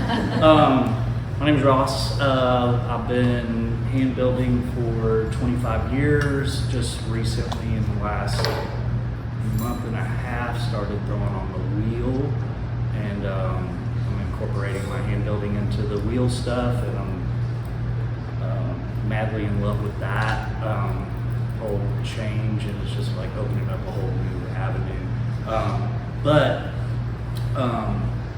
My name is Ross. I've been hand building for 25 years. Just recently, in the last month and a half, started throwing on the wheel, and I'm incorporating my hand building into the wheel stuff, and I'm madly in love with that whole change, and it's just like opening up a whole new avenue. But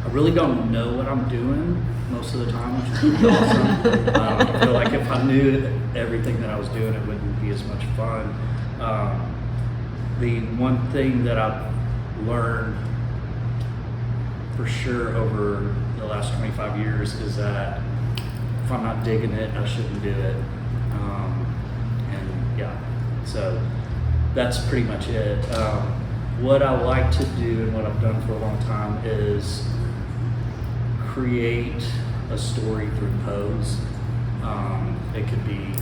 I really don't know what I'm doing most of the time, which is pretty awesome. I feel like if I knew everything that I was doing, it wouldn't be as much fun. The one thing that I've learned for sure over the last 25 years is that if I'm not digging it, I shouldn't do it. And yeah, so that's pretty much it. What I like to do and what I've done for a long time is create a story through pose. It could be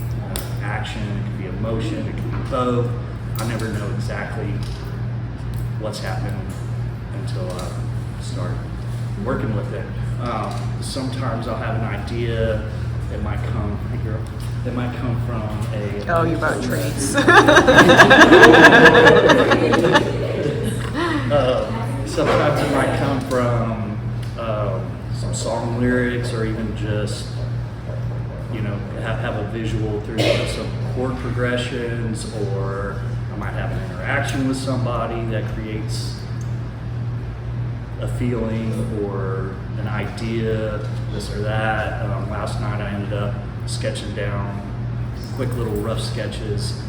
action, it could be emotion, it could be both. I never know exactly what's happening until I start working with it. Sometimes I'll have an idea. It might come, hey girl, it might come from a... Oh, you brought treats. Sometimes it might come from some song lyrics, or even just, you know, have a visual through some chord progressions, or I might have an interaction with somebody that creates a feeling or an idea, this or that. Last night I ended up sketching down quick little rough sketches,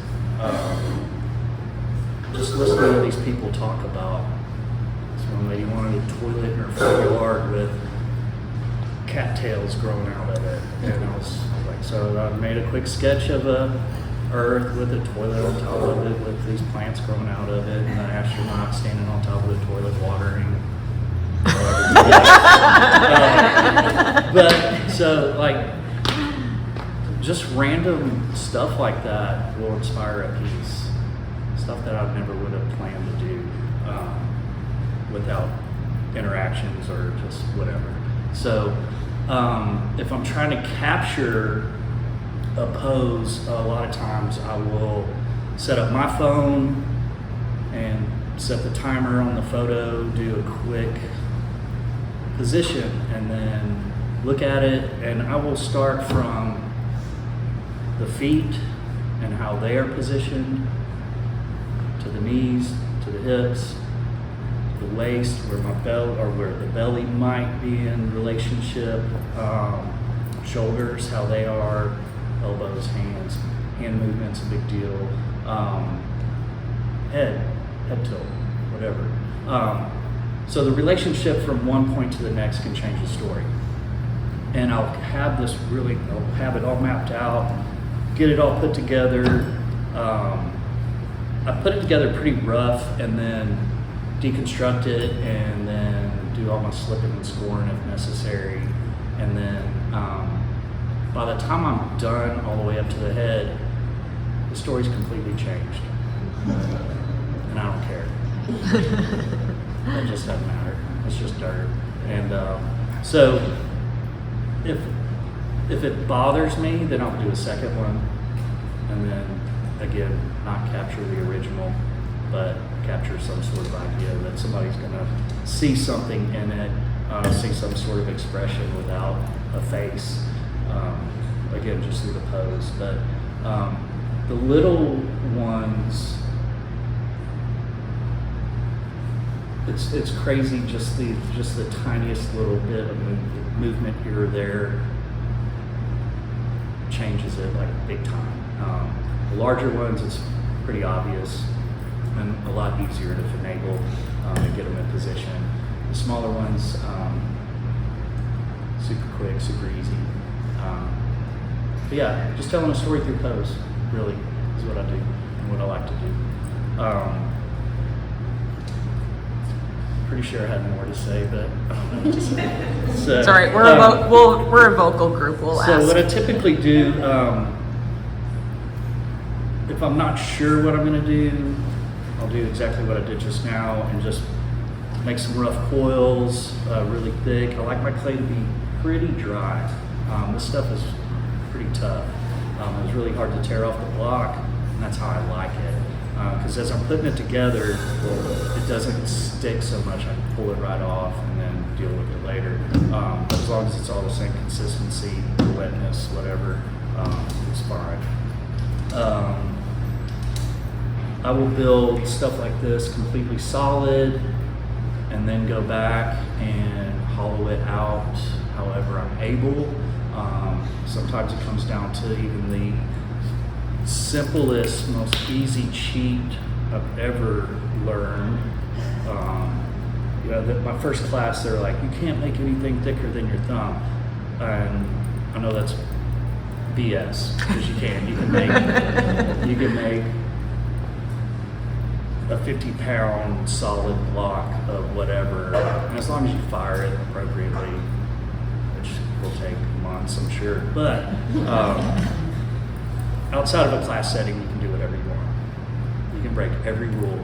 just listening to these people talk about. This one lady wanted a toilet in her front yard with cattails growing out of it, and I was like, so I made a quick sketch of a earth with a toilet on top of it with these plants growing out of it, and an astronaut standing on top of the toilet watering. But so like just random stuff like that will inspire a piece, stuff that I never would have planned to do without interactions or just whatever. So if I'm trying to capture a pose, a lot of times I will set up my phone and set the timer on the photo, do a quick position, and then look at it, and I will start from the feet and how they are positioned, to the knees, to the hips, the waist, where my belly, or where the belly might be in relationship, shoulders, how they are, elbows, hands, hand movements, a big deal, head tilt, whatever. So the relationship from one point to the next can change the story. And I'll have it all mapped out, get it all put together. I put it together pretty rough, and then deconstruct it, and then do all my slipping and scoring if necessary. And then by the time I'm done all the way up to the head, the story's completely changed. And I don't care. It just doesn't matter. It's just dirt. And so if it bothers me, then I'll do a second one, and then again, not capture the original, but capture some sort of idea that somebody's gonna see something in it, see some sort of expression without a face. Again, just through the pose. But the little ones, it's crazy. Just the tiniest little bit of movement here or there changes it like big time. The larger ones, it's pretty obvious and a lot easier to finagle and get them in position. The smaller ones, super quick, super easy. But yeah, just telling a story through pose really is what I do and what I like to do. Pretty sure I had more to say, but I don't know what to say. So, It's all right. We're a vocal group. We'll so ask. what I typically do, if I'm not sure what I'm going to do, I'll do exactly what I did just now and just make some rough coils, really thick. I like my clay to be pretty dry. This stuff is pretty tough. It was really hard to tear off the block, and that's how I like it. Because as I'm putting it together, it doesn't stick so much. I can pull it right off and then deal with it later. But as long as it's all the same consistency, wetness, whatever, it's fine. I will build stuff like this completely solid and then go back and hollow it out however I'm able. Sometimes it comes down to even the simplest, most easy cheat I've ever learned. My first class, they're like, you can't make anything thicker than your thumb. And I know that's BS, because you can. You can make a 50-pound solid block of whatever, and as long as you fire it appropriately, which will take months, I'm sure. But outside of a class setting, you can do whatever you want. You can break every rule,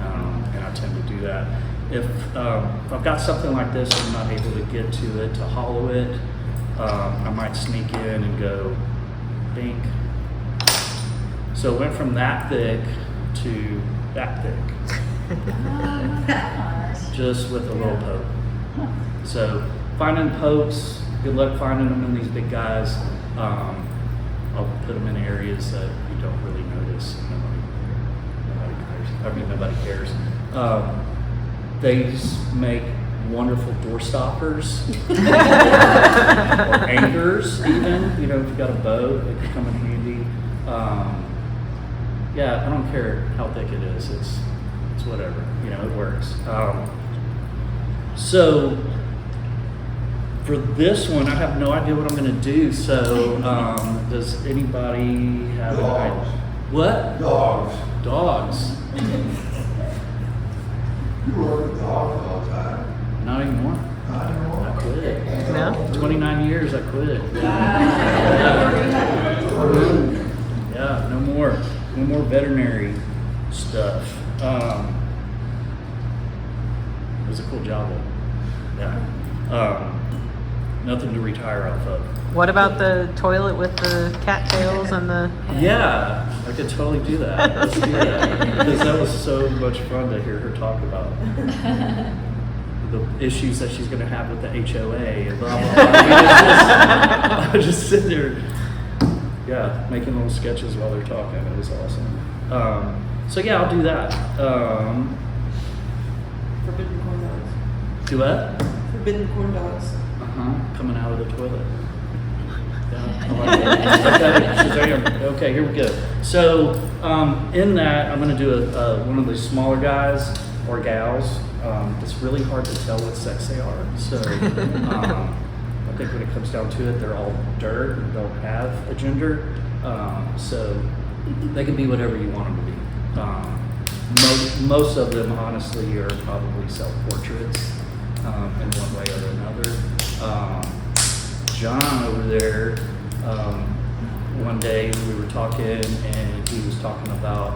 and I tend to do that. If I've got something like this and I'm not able to get to it, to hollow it, I might sneak in and go bink. So it went from that thick to that thick, just with a little poke. So finding pokes, good luck finding them in these big guys. I'll put them in areas that you don't really notice. Nobody cares. They just make wonderful door stoppers or anchors, even. If you've got a boat, they could come in handy. Yeah, I don't care how thick it is. It's whatever. It works. So for this one, I have no idea what I'm going to do. So does anybody have an idea? What? Dogs. You work with dogs all the time. Not anymore. Not anymore. I quit. No? 29 years, I quit. Yeah, no more. No more veterinary stuff. It was a cool job though. Yeah. Nothing to retire off of. What about the toilet with the cattails and the? Yeah, I could totally do that. Let's do that. Because that was so much fun to hear her talk about the issues that she's going to have with the HOA and blah, blah, blah. I was just sitting there, making little sketches while they're talking. It was awesome. So yeah, I'll do that. Forbidden corn dogs. Do what? Forbidden corn dogs. Coming out of the toilet. Yeah, I like that. Okay, here we go. So in that, I'm going to do one of the smaller guys or gals. It's really hard to tell what sex they are. So I think when it comes down to it, they're all dirt and don't have a gender. So they can be whatever you want them to be. Most of them, honestly, are probably self-portraits in one way or another. John over there, one day we were talking and he was talking about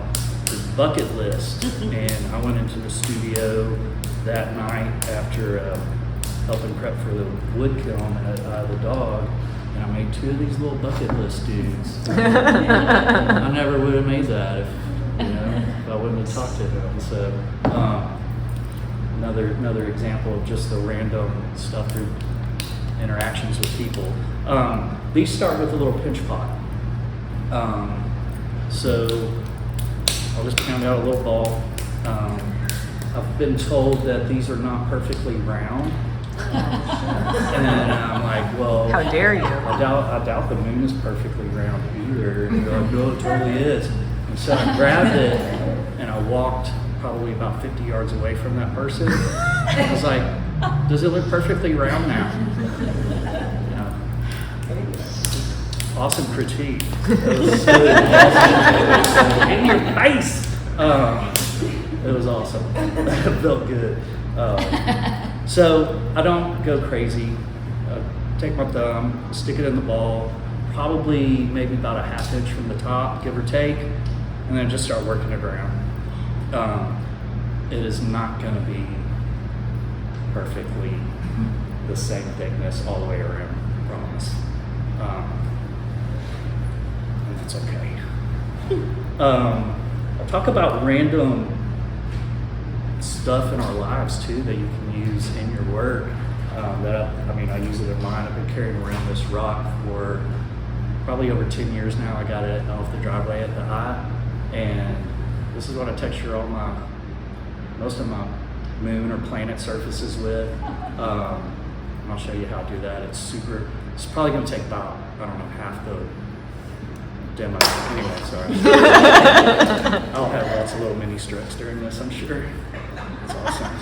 his bucket list, and I went into the studio that night after helping prep for the wood kiln at the dog, and I made 2 of these little bucket list dudes. I never would have made that if I wouldn't have talked to him. So another example of just the random stuff through interactions with people. These start with a little pinch pot. So I'll just pound out a little ball. I've been told that these are not perfectly round. And I'm like, well, How dare you? I doubt the moon is perfectly round either. And they're like, no, it totally is. And so I grabbed it and I walked probably about 50 yards away from that person. I was like, does it look perfectly round now? Yeah. Awesome critique. It was so awesome. In your face. It was awesome. It felt good. So I don't go crazy. Take my thumb, stick it in the ball, probably maybe about a 1/2 inch from the top, give or take, and then just start working it around. It is not going to be perfectly the same thickness all the way around, I promise. And that's okay. I'll talk about random stuff in our lives too that you can use in your work. I use it in mine. I've been carrying around this rock for probably over 10 years now. I got it off the driveway at the High, and this is what I texture most of my moon or planet surfaces with. And I'll show you how to do that. It's probably going to take about, half the demo. Anyway, sorry. I'll have lots of little mini strokes during this, I'm sure. It's awesome.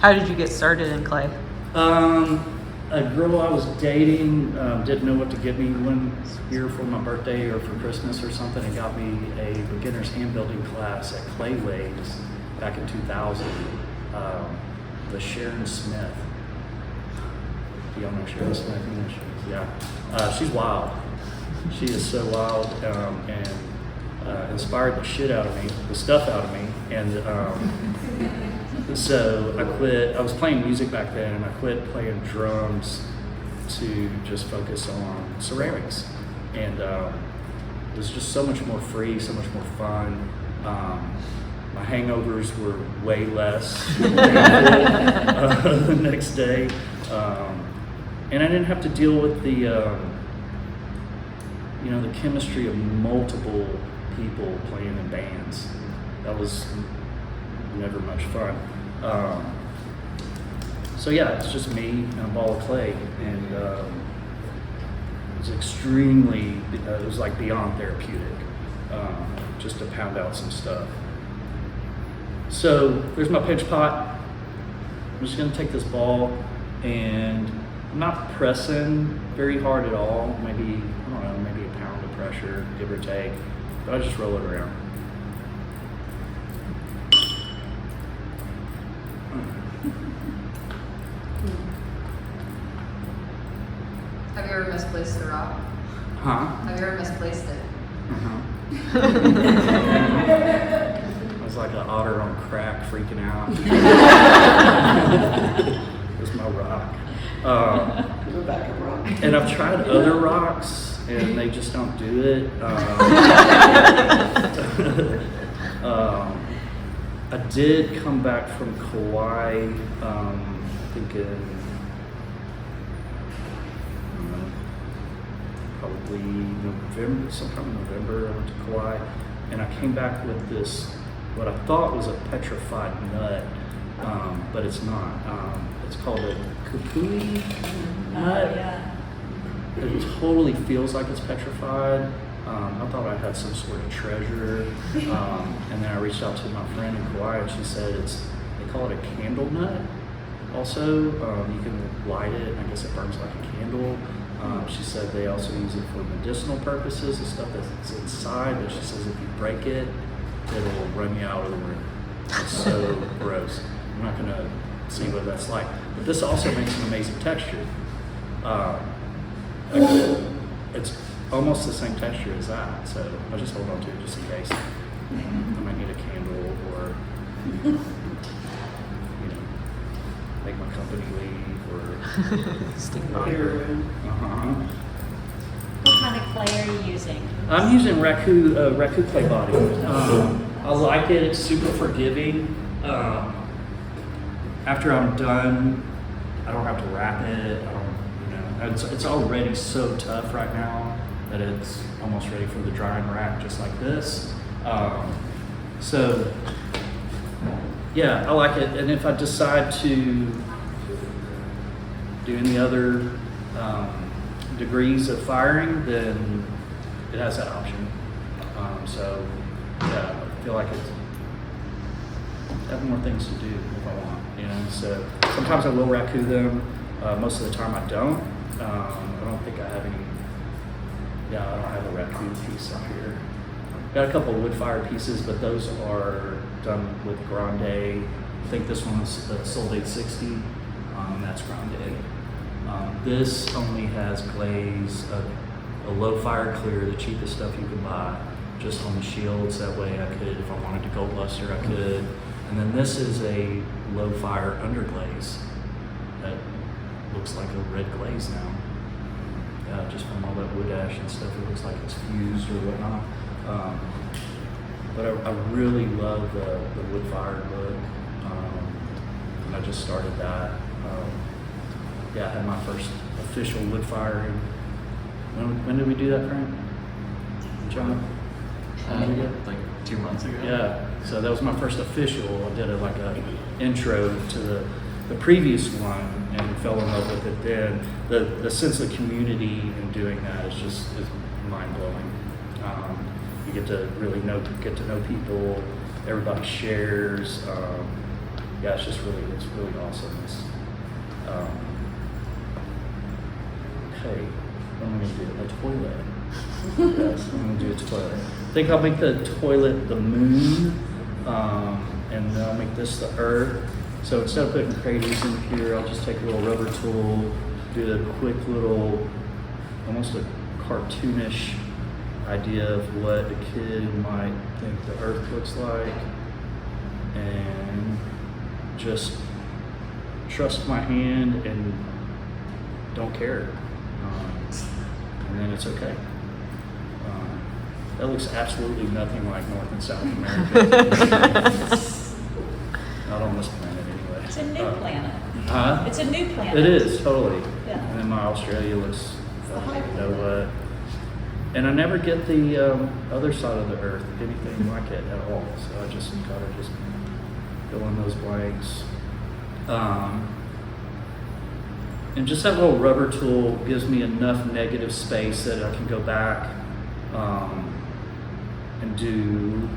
How did you get started in clay? A girl I was dating didn't know what to get me one year for my birthday or for Christmas or something, and got me a beginner's hand building class at Clay Waves back in 2000. With Sharon Smith. Do y'all know Sharon Smith? You know she is, yeah. She's wild. She is so wild, and inspired the shit out of me, the stuff out of me, and so I quit. I was playing music back then, and I quit playing drums to just focus on ceramics, and it was just so much more free, so much more fun. My hangovers were way less the next day, and I didn't have to deal with the chemistry of multiple people playing in bands. That was never much fun. So yeah, it's just me and a ball of clay, and it was it was like beyond therapeutic, just to pound out some stuff. So there's my pinch pot. I'm just gonna take this ball, and I'm not pressing very hard at all, maybe a pound of pressure, give or take, but I just roll it around. Have you ever misplaced the rock? Huh? Have you ever misplaced it? I was like an otter on crack freaking out. It was my rock. Rebecca rock. And I've tried other rocks, and they just don't do it. I did come back from Kauai, I think probably November, sometime in November. I went to Kauai, and I came back with this, what I thought was a petrified nut, but it's not. It's called a kupui nut. Yeah. It totally feels like it's petrified. I thought I had some sort of treasure, and then I reached out to my friend in Kauai, and she said they call it a candle nut. Also, you can light it, and I guess it burns like a candle. She said they also use it for medicinal purposes, the stuff that's inside, but she says if you break it, it'll run you out of the room. It's so gross. I'm not gonna see what that's like. But this also makes an amazing texture. It's almost the same texture as that, so I'll just hold on to it just in case. I might need a candle, or make my company leave, or Stick not. What kind of clay are you using? I'm using raku clay body. I like it. It's super forgiving. After I'm done, I don't have to wrap it. It's already so tough right now that it's almost ready for the drying rack, just like this. So yeah, I like it. And if I decide to do any other degrees of firing, then it has that option. So yeah, I feel like I have more things to do if I want, So sometimes I will raku them. Most of the time I don't. I don't think I have any. Yeah, I don't have a raku piece up here. Got a couple wood fire pieces, but those are done with Grande. I think this one's sold 860. That's Grande. This only has glaze, a low fire clear, the cheapest stuff you can buy, just on the shields. That way I could, if I wanted to gold luster, I could. And then this is a low fire underglaze. that looks like a red glaze now. Yeah, just from all that wood ash and stuff, it looks like it's fused or whatnot. But I really love the wood fired look. And I just started that. Yeah, I had my first official wood firing. When did we do that, Frank? John? How long ago? Like 2 months ago. Yeah, so that was my first official. I did like a intro to the previous one and fell in love with it then. The sense of community in doing that is mind blowing. You get to really get to know people. Everybody shares. Yeah, it's really awesome. Okay, what am I gonna do? A toilet. Yes, I'm gonna do a toilet. I think I'll make the toilet the moon, and then I'll make this the earth. So instead of putting craters in here, I'll just take a little rubber tool, do a quick little, almost a cartoonish idea of what a kid might think the earth looks like, and just trust my hand and don't care. And then it's okay. That looks absolutely nothing like North and South America. Not on this planet anyway. It's a new planet. Huh? It's a new planet. It is, totally. Yeah. And then my Australia looks, you know what. And I never get the other side of the earth, anything like it at all. So I just gotta fill in those blanks. And just that little rubber tool gives me enough negative space that I can go back and do,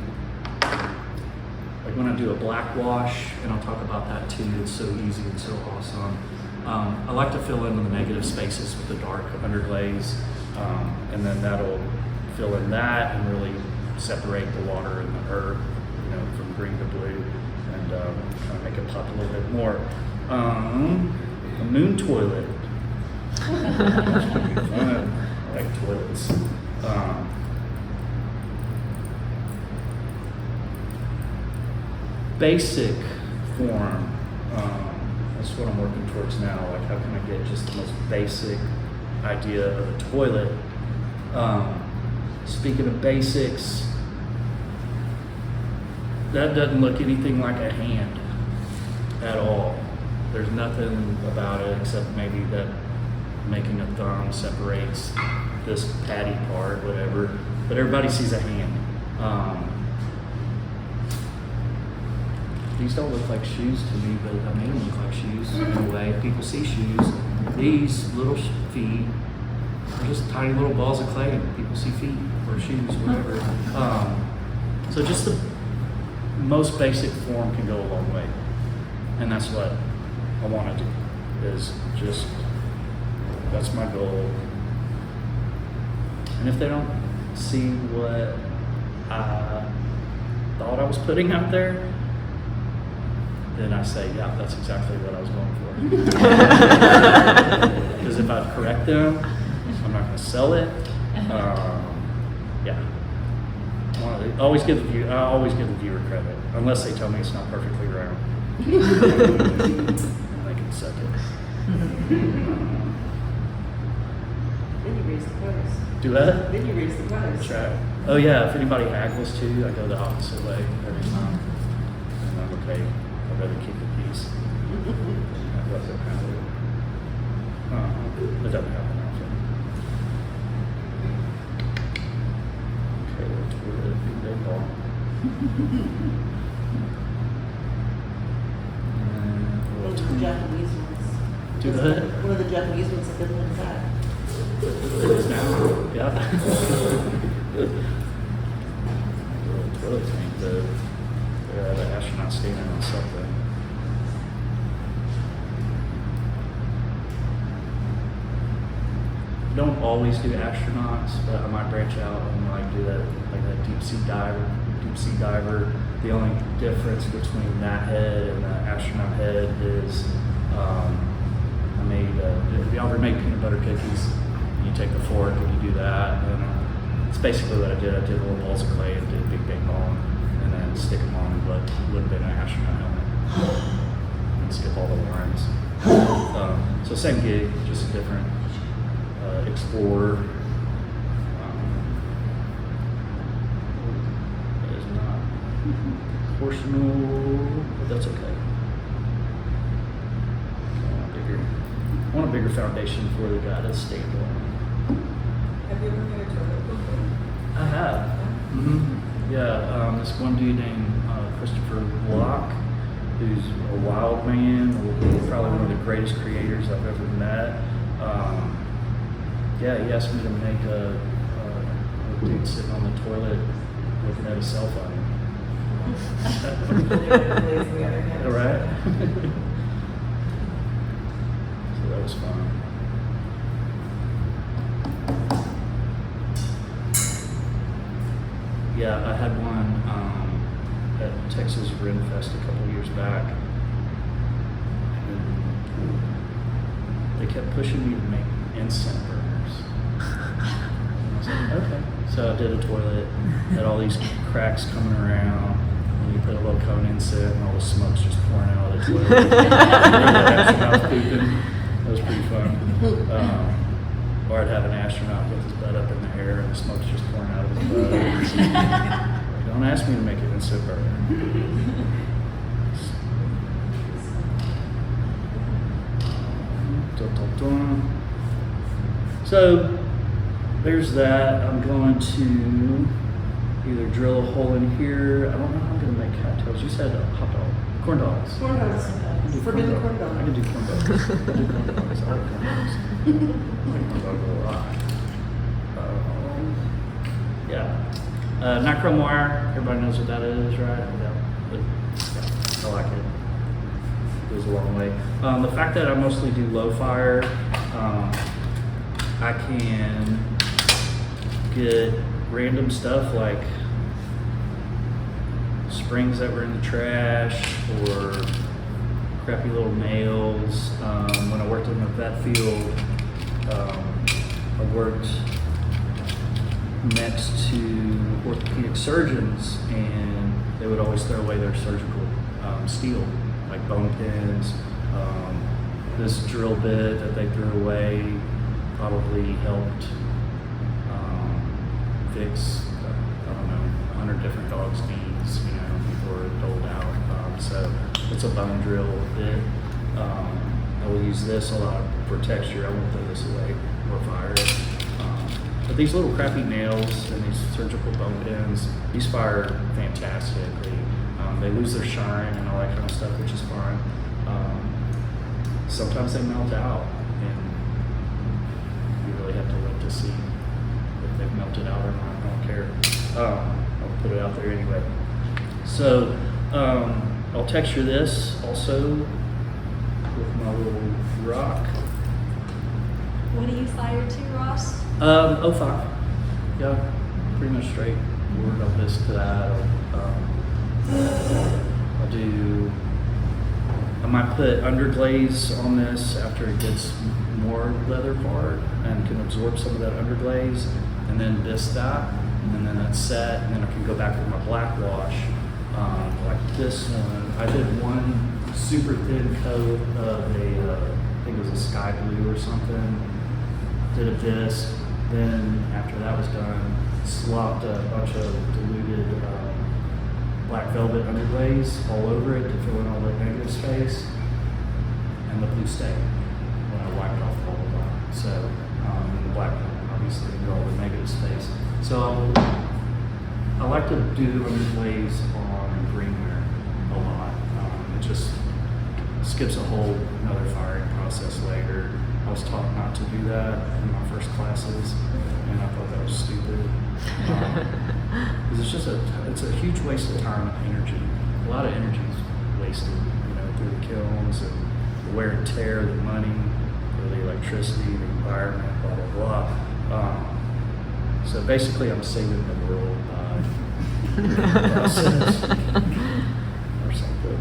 like when I do a black wash, and I'll talk about that too, it's so easy and so awesome. I like to fill in the negative spaces with the dark underglaze, and then that'll fill in that and really separate the water and the earth, from green to blue, and kind of make it pop a little bit more. A moon toilet. Fun. I like toilets. Basic form. That's what I'm working towards now. Like, how can I get just the most basic idea of a toilet? Speaking of basics, that doesn't look anything like a hand at all. There's nothing about it except maybe that making a thumb separates this patty part, whatever. But everybody sees a hand. These don't look like shoes to me, but I made them look like shoes in a way. People see shoes. These little feet are just tiny little balls of clay, and people see feet or shoes, whatever. So just the most basic form can go a long way, and that's what I want to do. Is just, that's my goal. And if they don't see what I thought I was putting out there, then I say, yeah, that's exactly what I was going for. Because if I correct them, I'm not going to sell it. Yeah. I always give the viewer credit, unless they tell me it's not perfectly round. And they can suck it. Then you raise the price. Do that? Then you raise the price. Try. Oh yeah, if anybody haggles too, I go the opposite way every time. And I'm okay. I'd rather keep the peace. That doesn't happen. It doesn't happen often. Okay, let's do it. Big ball. One of the Japanese ones. Do that? One of the Japanese ones that didn't look that. It is now. Yeah. The toilet tank, the astronaut standing on something. Don't always do astronauts, but I might branch out and like do that, like that deep sea diver. The only difference between that head and the astronaut head is I made. Have you ever made peanut butter cookies? You take the fork and you do that, and it's basically what I did. I did little balls of clay and did a big ball, and then stick them on and would have been an astronaut helmet and skip all the lines. So same gig, just a different Explorer. That is not proportional, but that's okay. I want a bigger foundation for the guy to stand on. Have you ever made a toilet before? I have. Yeah, this one dude named Christopher Block, who's a wild man, probably one of the greatest creators I've ever met. Yeah, he asked me to make a dude sitting on the toilet looking at a cell phone. All right. So that was fun. Yeah, I had one at Texas Ren Fest a couple years back. And they kept pushing me to make incense burners. And I was like, okay. So I did a toilet, had all these cracks coming around, and you put a little cone incense, and all the smoke's just pouring out of the toilet. Astronauts pooping. That was pretty fun. Or I'd have an astronaut with his butt up in the air and the smoke's just pouring out of his butt. Don't ask me to make it in instant burner. So there's that. I'm going to either drill a hole in here. I don't know how I'm going to make cattails. You said hot dog. Corn dogs. Corn dogs. Forbidden corn dog. I can do corn dogs. I do corn dogs. I like corn dogs. I like corn dogs a lot. Yeah. Nichrome wire. Everybody knows what that is, right? Yeah. But, yeah, I like it. It goes a long way. The fact that I mostly do low fire, I can get random stuff like springs that were in the trash or crappy little nails. When I worked in the vet field, I worked next to orthopedic surgeons, and they would always throw away their surgical steel, like bone pins. This drill bit that they threw away probably helped fix, I don't know, 100 different dogs' knees, before it doled out. So it's a bone drill bit. I will use this a lot for texture. I won't throw this away or fire it. But these little crappy nails and these surgical bone pins, these fire fantastically. They lose their shine and all that kind of stuff, which is fine. Sometimes they melt out, and you really have to look to see if they've melted out or not. I don't care. I'll put it out there anyway. So I'll texture this also with my little rock. What do you fire to, Ross? 05. Yeah, pretty much straight forward. I'll this to that. I might put underglaze on this after it gets more leather hard and can absorb some of that underglaze, and then bisque that, and then that's set, and then I can go back with my black wash, like this one. I did one super thin coat of I think it was a sky blue or something. Did a bisque, then after that was done, slopped a bunch of diluted black velvet underglaze all over it to fill in all the negative space, and the blue stain when I wiped off all the black. So, and the black obviously did all the negative space. So I like to do underglaze on greenware a lot. It just skips a whole another firing process later. I was taught not to do that in my first classes, and I thought that was stupid. Because it's a huge waste of time and energy. A lot of energy is wasted, through the kilns and the wear and tear, the money, the electricity, the environment, blah blah blah. So basically, I'm saving the world by process or something.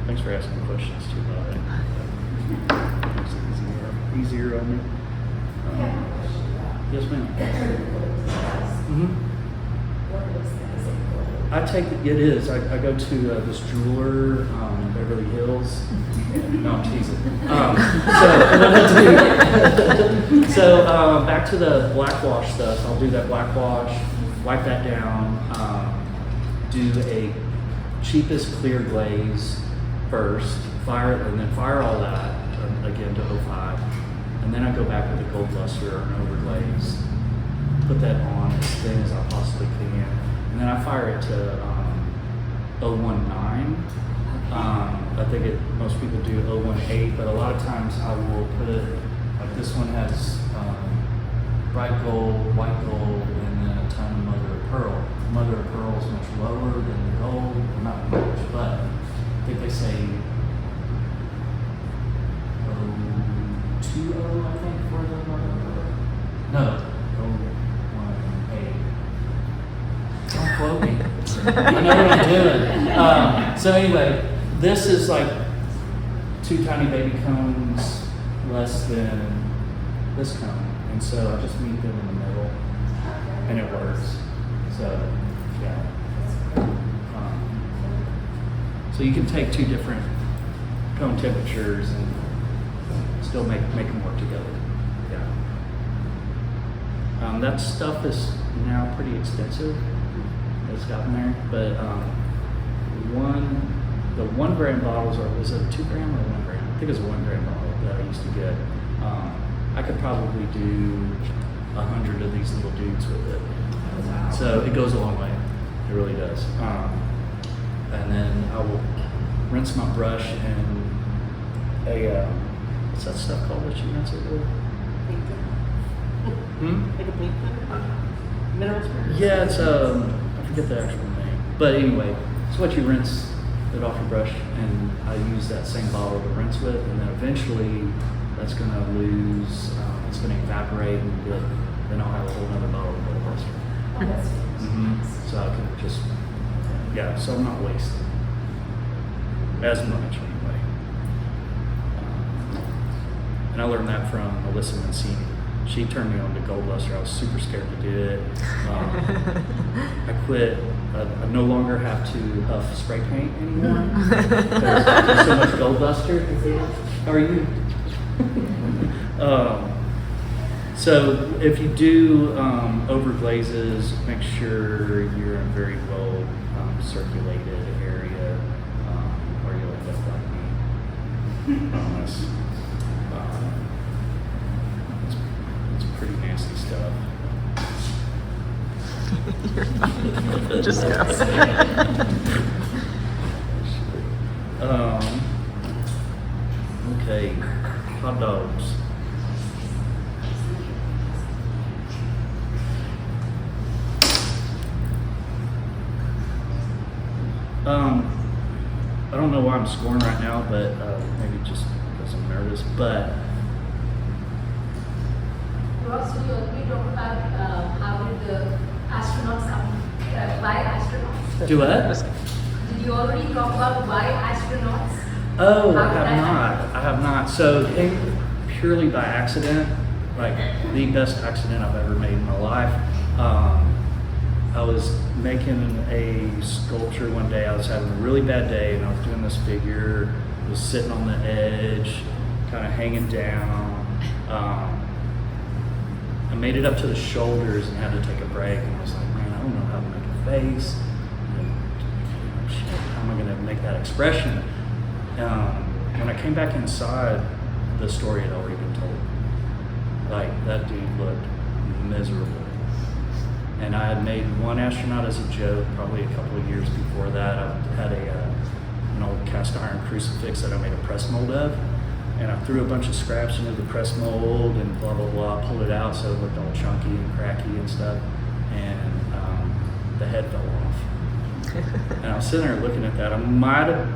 Thanks for asking questions too, about it. Makes it easier on me. Yes, ma'am. What is that? I take it is. I go to this jeweler in Beverly Hills. No, I'm teasing. So back to the black wash stuff. I'll do that black wash, wipe that down, do a cheapest clear glaze first, fire it, and then fire all that again to 05. And then I go back with a gold luster or an overglaze, put that on as thin as I possibly can, and then I fire it to 019. I think most people do 018, but a lot of times I will put it, like this one has bright gold, white gold, and then a ton of mother of pearl. Mother of pearl is much lower than the gold, well, not much, but I think they say 020, I think, for the mother of pearl. No, 018. Don't quote me. I know what I'm doing. So anyway, this is like 2 tiny baby cones less than this cone. And so I just meet them in the middle and it works. So, yeah. So you can take 2 different cone temperatures and still make them work together. Yeah. That stuff is now pretty expensive. It's gotten there, but the 1 gram bottles is it 2 gram or 1 gram? I think it's a 1 gram bottle that I used to get. I could probably do 100 of these little dudes with it. So it goes a long way. It really does. And then I will rinse my brush in a what's that stuff called that you rinse it with? Like a paint thinner? Mineral spirits? Yeah, it's I forget the actual name. But anyway, it's what you rinse it off your brush, and I use that same bottle to rinse with, and then eventually that's going to lose, it's going to evaporate, and then I'll have a whole other bottle of gold luster. Oh, that's So I can just, yeah, so I'm not wasting as much anyway. And I learned that from Alyssa Mancini. She turned me on to gold luster. I was super scared to do it. I quit. I no longer have to huff spray paint anymore. There's so much gold luster. How are you? So if you do overglazes, make sure you're in a very well circulated area, or you'll end up like me. Promise. It's pretty nasty stuff. Just go. Okay, hot dogs. I don't know why I'm scoring right now, but maybe just because I'm nervous. But Ross, will you agree talk about how did the astronauts come, why astronauts? do what? Did you already talk about why astronauts? Oh, I How did have that not. happen? I have not. So it came purely by accident, like the best accident I've ever made in my life. I was making a sculpture one day. I was having a really bad day, and I was doing this figure. It was sitting on the edge, kind of hanging down. I made it up to the shoulders and had to take a break. And I was like, man, I don't know how to make a face. And, shit, how am I going to make that expression? When I came back inside, the story had already been told. Like, that dude looked miserable. And I had made one astronaut as a joke probably a couple of years before that. I had an old cast iron crucifix that I made a press mold of. And I threw a bunch of scraps into the press mold and blah, blah, blah, pulled it out so it looked all chunky and cracky and stuff. And the head fell off. And I was sitting there looking at that. I might have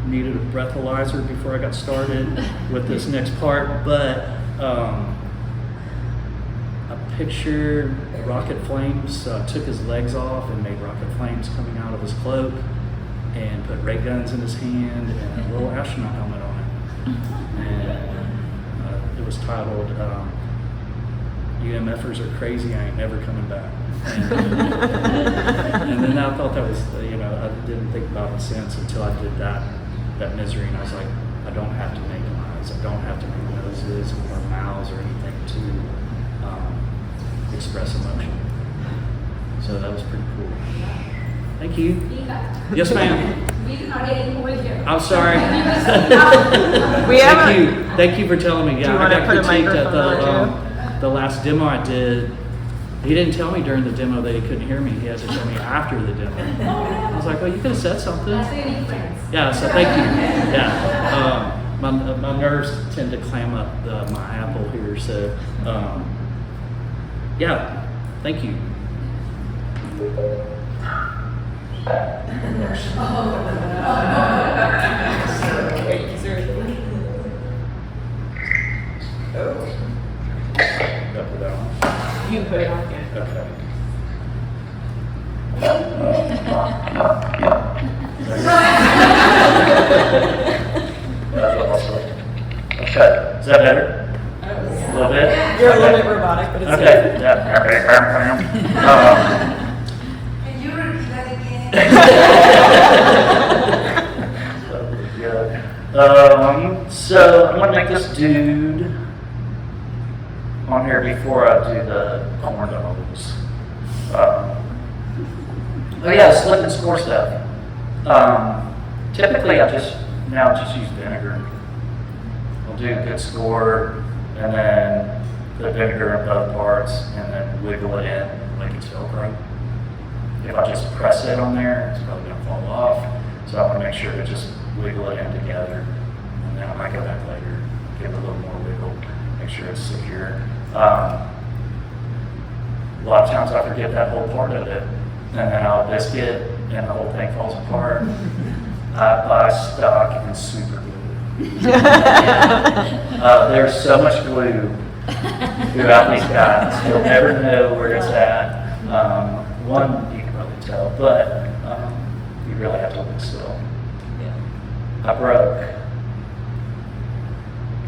needed a breathalyzer before I got started with this next part, but I pictured rocket flames. So I took his legs off and made rocket flames coming out of his cloak and put ray guns in his hand and a little astronaut helmet on it. And it was titled, UMFers are crazy, I ain't never coming back. And then I thought that was, I didn't think about it since until I did that misery, and I was like, I don't have to make eyes, I don't have to make noses or mouths or anything to express emotion. So that was pretty cool. Thank you. Yes, ma'am. We do not get any over here. I'm sorry. We haven't. Thank you for telling me. Yeah, Do you I wanna got put a critiqued at microphone the last demo I did. He didn't tell me during the demo that he couldn't hear me. He had to tell me after the demo. I was like, well, you could have said something. That's the only friends. Yeah, so thank you. Yeah, my nerves tend to clam up my apple here, so yeah, thank you. Up or down? You can put it on again. Okay. That's awesome. Okay, is that better? A little bit? You're a little bit robotic, but it's Okay, yeah. Can you repeat that again? So I'm gonna make this dude on here before I do the corn dogs. Oh yeah, slip and score stuff. Typically I just use vinegar. I'll do a good score and then the vinegar in both parts and then wiggle it in like it's Velcro. If I just press it on there, it's probably gonna fall off. So I wanna make sure to just wiggle it in together. And then I might go back later, give it a little more wiggle, make sure it's secure. A lot of times I forget that whole part of it. And then I'll bisque it and the whole thing falls apart. I buy stock in super glue. There's so much glue throughout these guys. You'll never know where it's at. One, you can probably tell, but you really have to look still. I broke,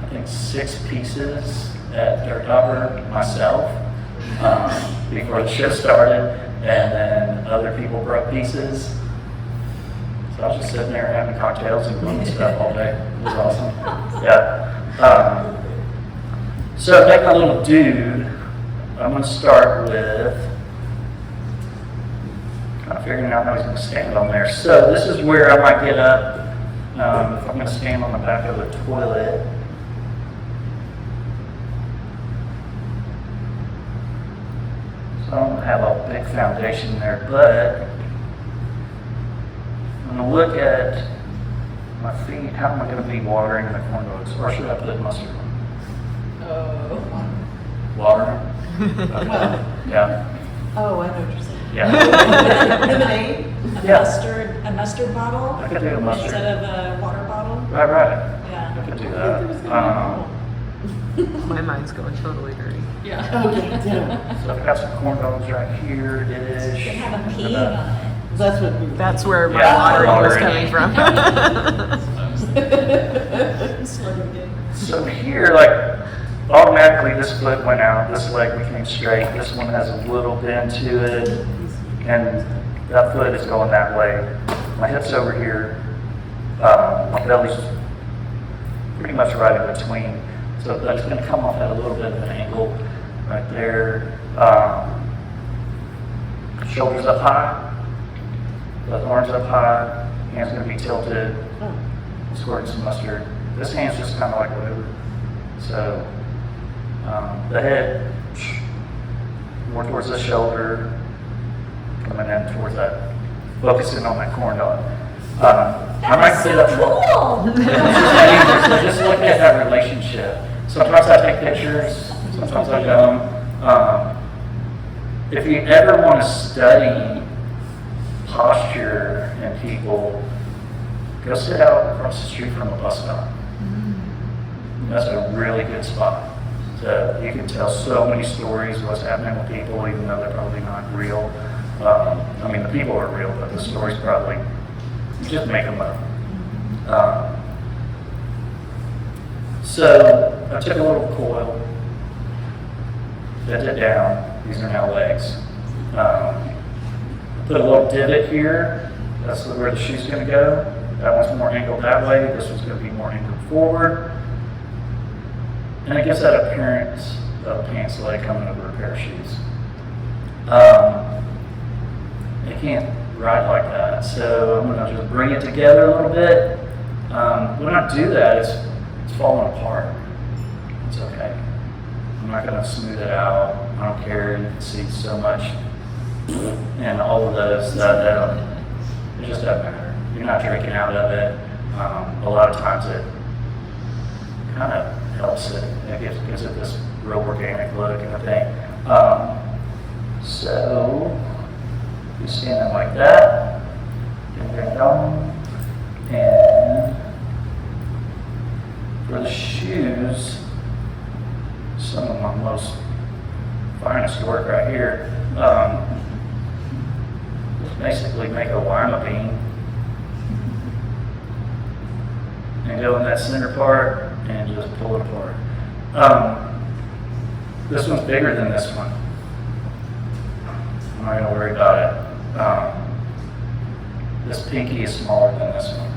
I think 6 pieces at Dirt Dauber myself before the show started, and then other people broke pieces. So I was just sitting there having cocktails and doing stuff all day. It was awesome. Yeah. So to make my little dude, I'm going to start with kind of figuring out how he's going to stand on there. So this is where I might get up. If I'm going to stand on the back of the toilet. So I don't have a big foundation there, but I'm going to look at my feet. How am I going to be watering the corn dogs? Or should I put mustard on? Water? Okay. Yeah. Oh, I know what you're saying. Yeah. Lemonade? A mustard bottle? I could do a mustard. Instead of a water bottle? Right. Yeah. I could do that. My mind's going totally dirty. Yeah. Okay, yeah. So I've got some corn dogs right here. You Dish. can have a pea on it. That's what we. That's where my Yeah, watering was watering. coming from. So here, like, automatically this foot went out, this leg became straight, this one has a little bend to it, and that foot is going that way. My hip's over here, my belly's pretty much right in between. So that's gonna come off at a little bit of an angle right there. Shoulders up high, left arms up high, hands gonna be tilted, squirting some mustard. This hand's just kind of like whatever. So the head more towards the shoulder, coming in towards that, focusing on that corn dog. I might sit up Cool! just look at that relationship. Sometimes I take pictures, sometimes I don't. If you ever want to study posture in people, go sit out across the street from a bus stop. That's a really good spot. So you can tell so many stories of what's happening with people, even though they're probably not real. I mean, the people are real, but the stories probably just make them up. So I took a little coil, bent it down. These are now legs. Put a little divot here. That's where the shoe's going to go. That one's more angled that way. This one's going to be more angled forward. And it gives that appearance of pants leg coming over a pair of shoes. It can't ride like that. So I'm going to just bring it together a little bit. When I do that, it's falling apart. It's okay. I'm not going to smooth it out. I don't care. You can see so much. And all of those, it just doesn't matter. You're not drinking out of it. A lot of times it kind of helps it. It gives it this real organic look and everything. So you stand them like that, ding dong, and for the shoes, some of my most finest work right here. Basically make a lima bean and go in that center part and just pull it apart. This one's bigger than this one. I'm not going to worry about it. This pinky is smaller than this one.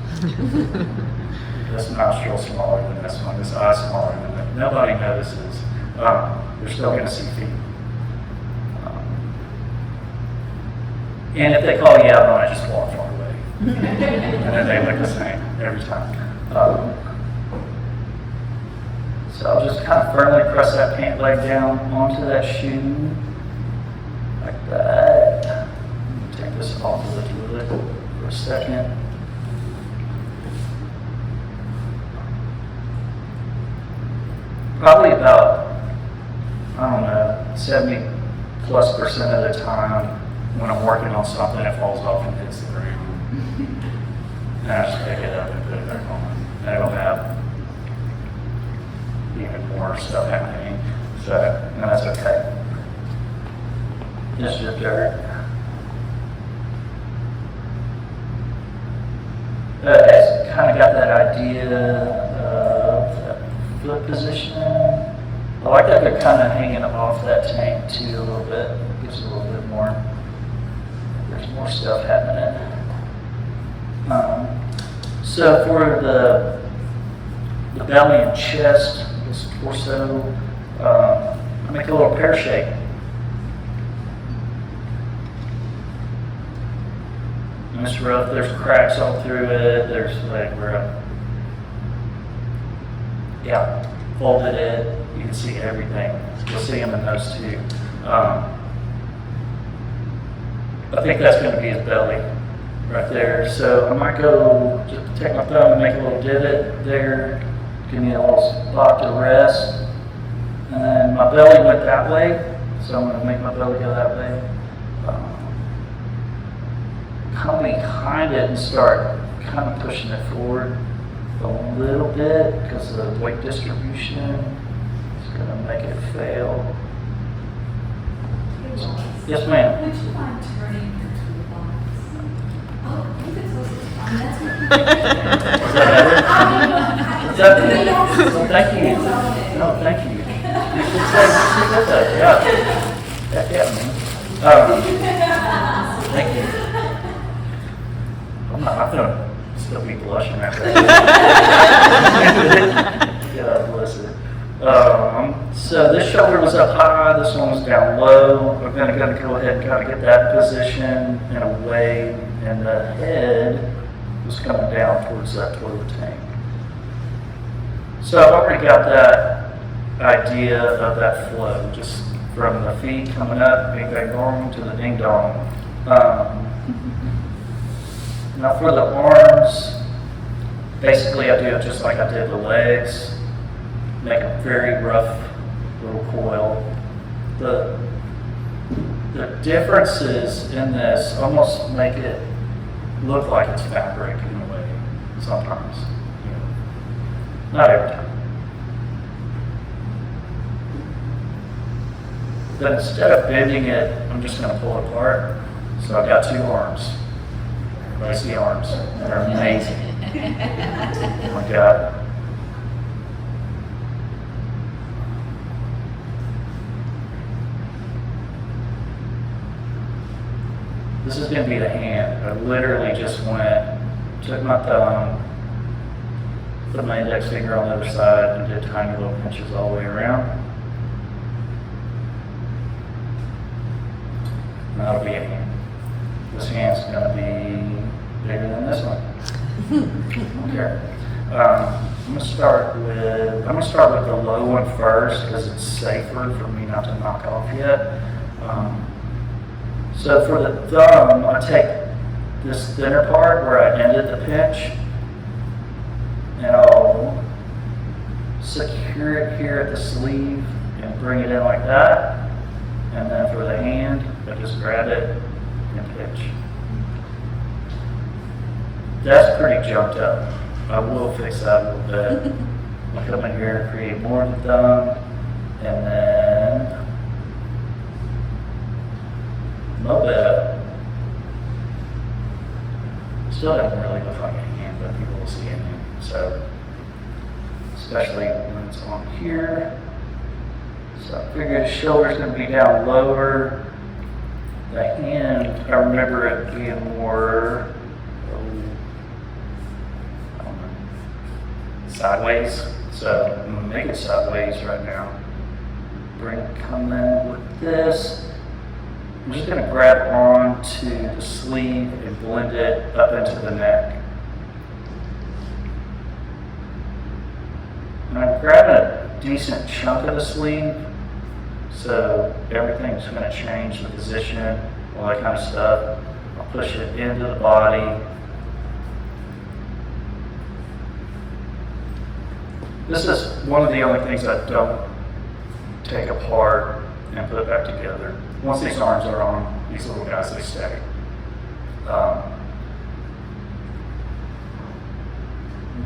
This nostril smaller than this one. This eye smaller than that. Nobody notices. They're still going to see feet. And if they call you out on it, just walk far away. And then they look the same every time. So I'll just kind of firmly press that pant leg down onto that shoe, like that. Take this off of the toilet for a second. Probably about, 70+% of the time, when I'm working on something, it falls off and hits the ground. And I just pick it up and put it back on. And it'll have even more stuff happening. So, and that's okay. It's just dirt. It's kind of got that idea of that foot position. I like that they're kind of hanging off that tank too a little bit. Gives it a little bit more. There's more stuff happening. So for the belly and chest, this torso, I make a little pear shape. And it's rough. There's cracks all through it. There's like where folded it. You can see everything. You'll see them in those two. I think that's going to be his belly right there. So I might go just take my thumb and make a little divot there. Give me a little spot to rest. And then my belly went that way. So I'm going to make my belly go that way. Come behind it and start kind of pushing it forward a little bit because the weight distribution is going to make it fail. Yes, ma'am. Would you mind turning your toolbox? Oh, you could close it. That's Is that better? Well, thank you. No, thank you. You should say that. Yeah, man. Thank you. I'm going to still be blushing after that. God bless it. So this shoulder was up high, this one was down low. We're going to go ahead and kind of get that position in a way, and the head was coming down towards that toilet tank. So I've already got that idea of that flow, just from the feet coming up, bing bang dong, to the ding dong. Now for the arms, basically I do it just like I did the legs. Make a very rough little coil. The differences in this almost make it look like it's fabric in a way, sometimes. Not every time. But instead of bending it, I'm just going to pull it apart. So I've got two arms. Everybody see arms? They're amazing. Oh my God. this is gonna be the hand. I literally just went, took my thumb, put my index finger on the other side and did tiny little pinches all the way around. And that'll be a hand. This hand's gonna be bigger than this one. Okay. I'm gonna start with the low one first because it's safer for me not to knock off yet. So for the thumb, I take this thinner part where I ended the pinch, and I'll secure it here at the sleeve and bring it in like that. And then for the hand, I just grab it and pinch. That's pretty jumped up. I will fix that a little bit. I'll come in here and create more of the thumb, and then a little bit. Still doesn't really look like a hand, but people will see it. So, especially when it's on here. So I figure the shoulder's going to be down lower. The hand, I remember it being more sideways, so I'm gonna make it sideways right now. Come in with this. I'm just gonna grab onto the sleeve and blend it up into the neck. And I'm grabbing a decent chunk of the sleeve, so everything's gonna change the position, all that kind of stuff. I'll push it into the body. This is one of the only things I don't take apart and put back together. Once these arms are on, these little guys, they stay.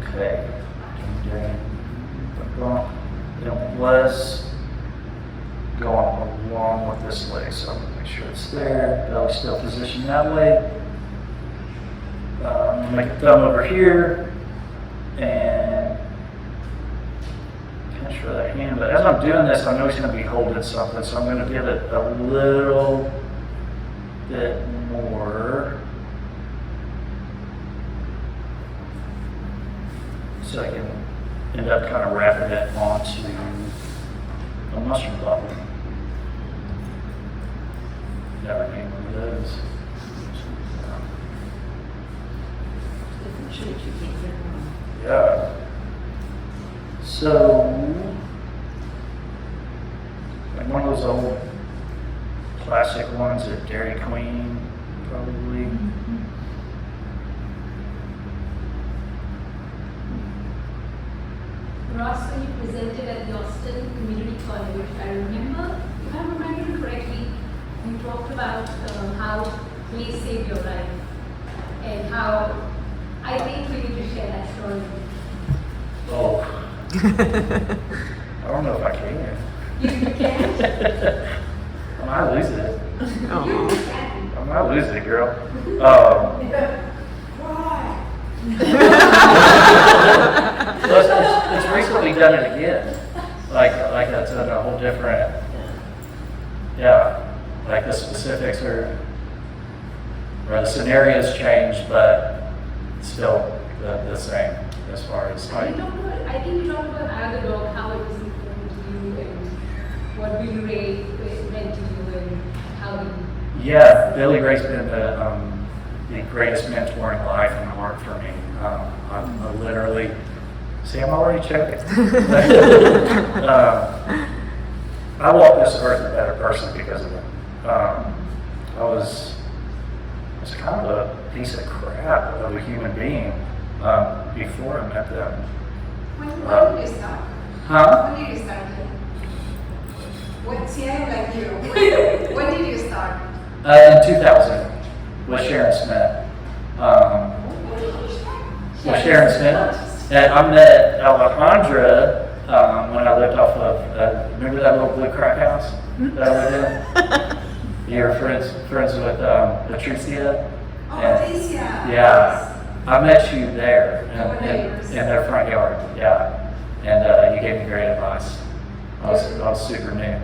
Okay. Let's go on along with this leg, so I'm going to make sure it's there. Belly still positioned that way. I'm going to make a thumb over here and pinch for the hand. But as I'm doing this, I know he's going to be holding something, so I'm going to give it a little bit more so I can end up kind of wrapping it onto a mushroom bubble. Never made one of those. Different shapes you can't get wrong. Yeah. So, like one of those old plastic ones at Dairy Queen, probably. Ross, when you presented at the Austin Community College, I remember, if I remember correctly, you talked about how play saved your life and how I think we need to share that story. Oh. I don't know if I can. You can? I might lose it. You can. I might lose it, girl. It's recently done it again. Like that's a whole different. Yeah. Like the specifics or the scenarios changed, but still the same as far as like. I think you talked about Ag the Dog, how it was important to you and what Billy Ray meant to you and how you. Yeah, Billy Ray's been the greatest mentor in life and heart for me. I literally, see, I'm already checking. I walk this earth a better person because of it. I was kind of a piece of crap of a human being before I met them. When did you start? Huh? When did you start? See, I like you. When did you start? In 2000 with Sharon Smith. With Sharon Smith. And I met Alejandra when I lived off of, remember that little blue crack house that I lived in? You were friends with Patricia? Oh, And- Alicia. Yeah. I met you there Our neighbors. in their front yard, yeah. And you gave me great advice. I was super new.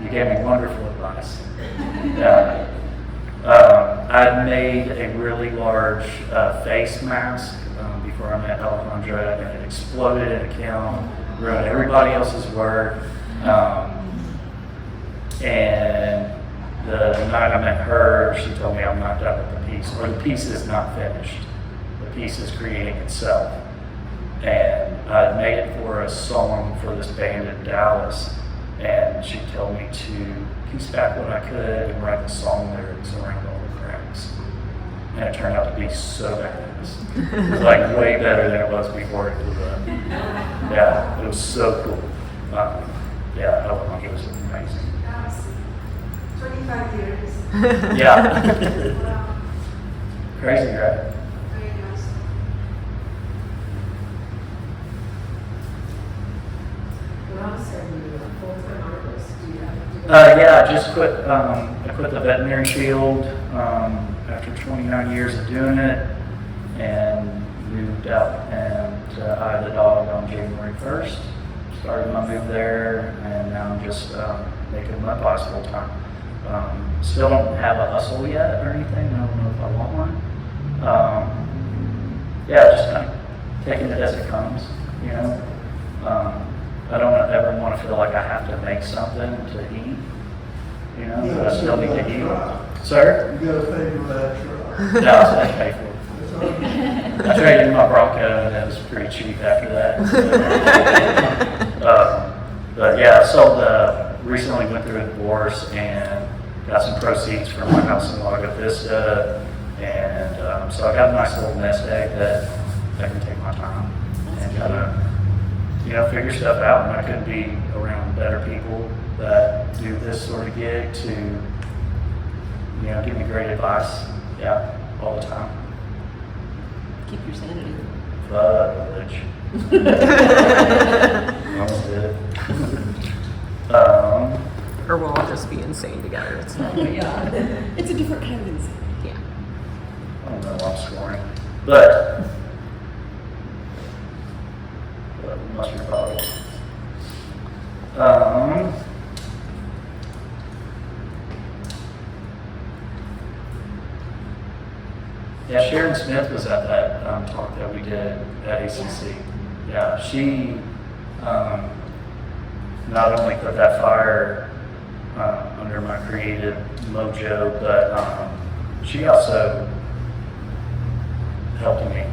You gave me wonderful advice. Yeah. I made a really large face mask before I met Alejandra, and it exploded in a kiln, ruined everybody else's work. And the night I met her, she told me I'm not done with the piece, or the piece is not finished. The piece is creating itself. And I made it for a song for this band in Dallas, and she told me to piece back what I could and write the song lyrics around all the cracks. And it turned out to be so badass. It was like way better than it was before it blew up. Yeah, it was so cool. Yeah, Alejandra was amazing. That was 25 years. Yeah. Wow, Crazy, right? very nice. Ross said you were a full-time artist. Do you have to? Yeah, I just quit. I quit the veterinary field after 29 years of doing it, and moved out and I had the dog on January 1st. Started my move there, and now I'm just making my buys full time. Still don't have a hustle yet or anything. I don't know if I want one. Yeah, just kind of taking it as it comes, you know. I don't ever want to feel like I have to make something to eat, you know, but I still need to eat. Sir? You gotta pay for that truck. No, it's not paid for. I traded in my Bronco, and it was pretty cheap after that. But yeah, I sold, recently went through a divorce and got some proceeds from my house in Lago Vista. And so I got a nice little nest egg that I can take my time and kind of, you know, figure stuff out. And I could be around better people that do this sort of gig to, you know, give me great advice. Yeah, all the time. Keep your sanity. Fudge. Almost did. Or we'll all just be insane together. It's not. Yeah, it's a different kind of insane. Yeah. I don't know, I'm scoring. But mustard bottle. Yeah, Sharon Smith was at that talk that we did at ACC. Yeah, she not only put that fire under my creative mojo, but she also helped me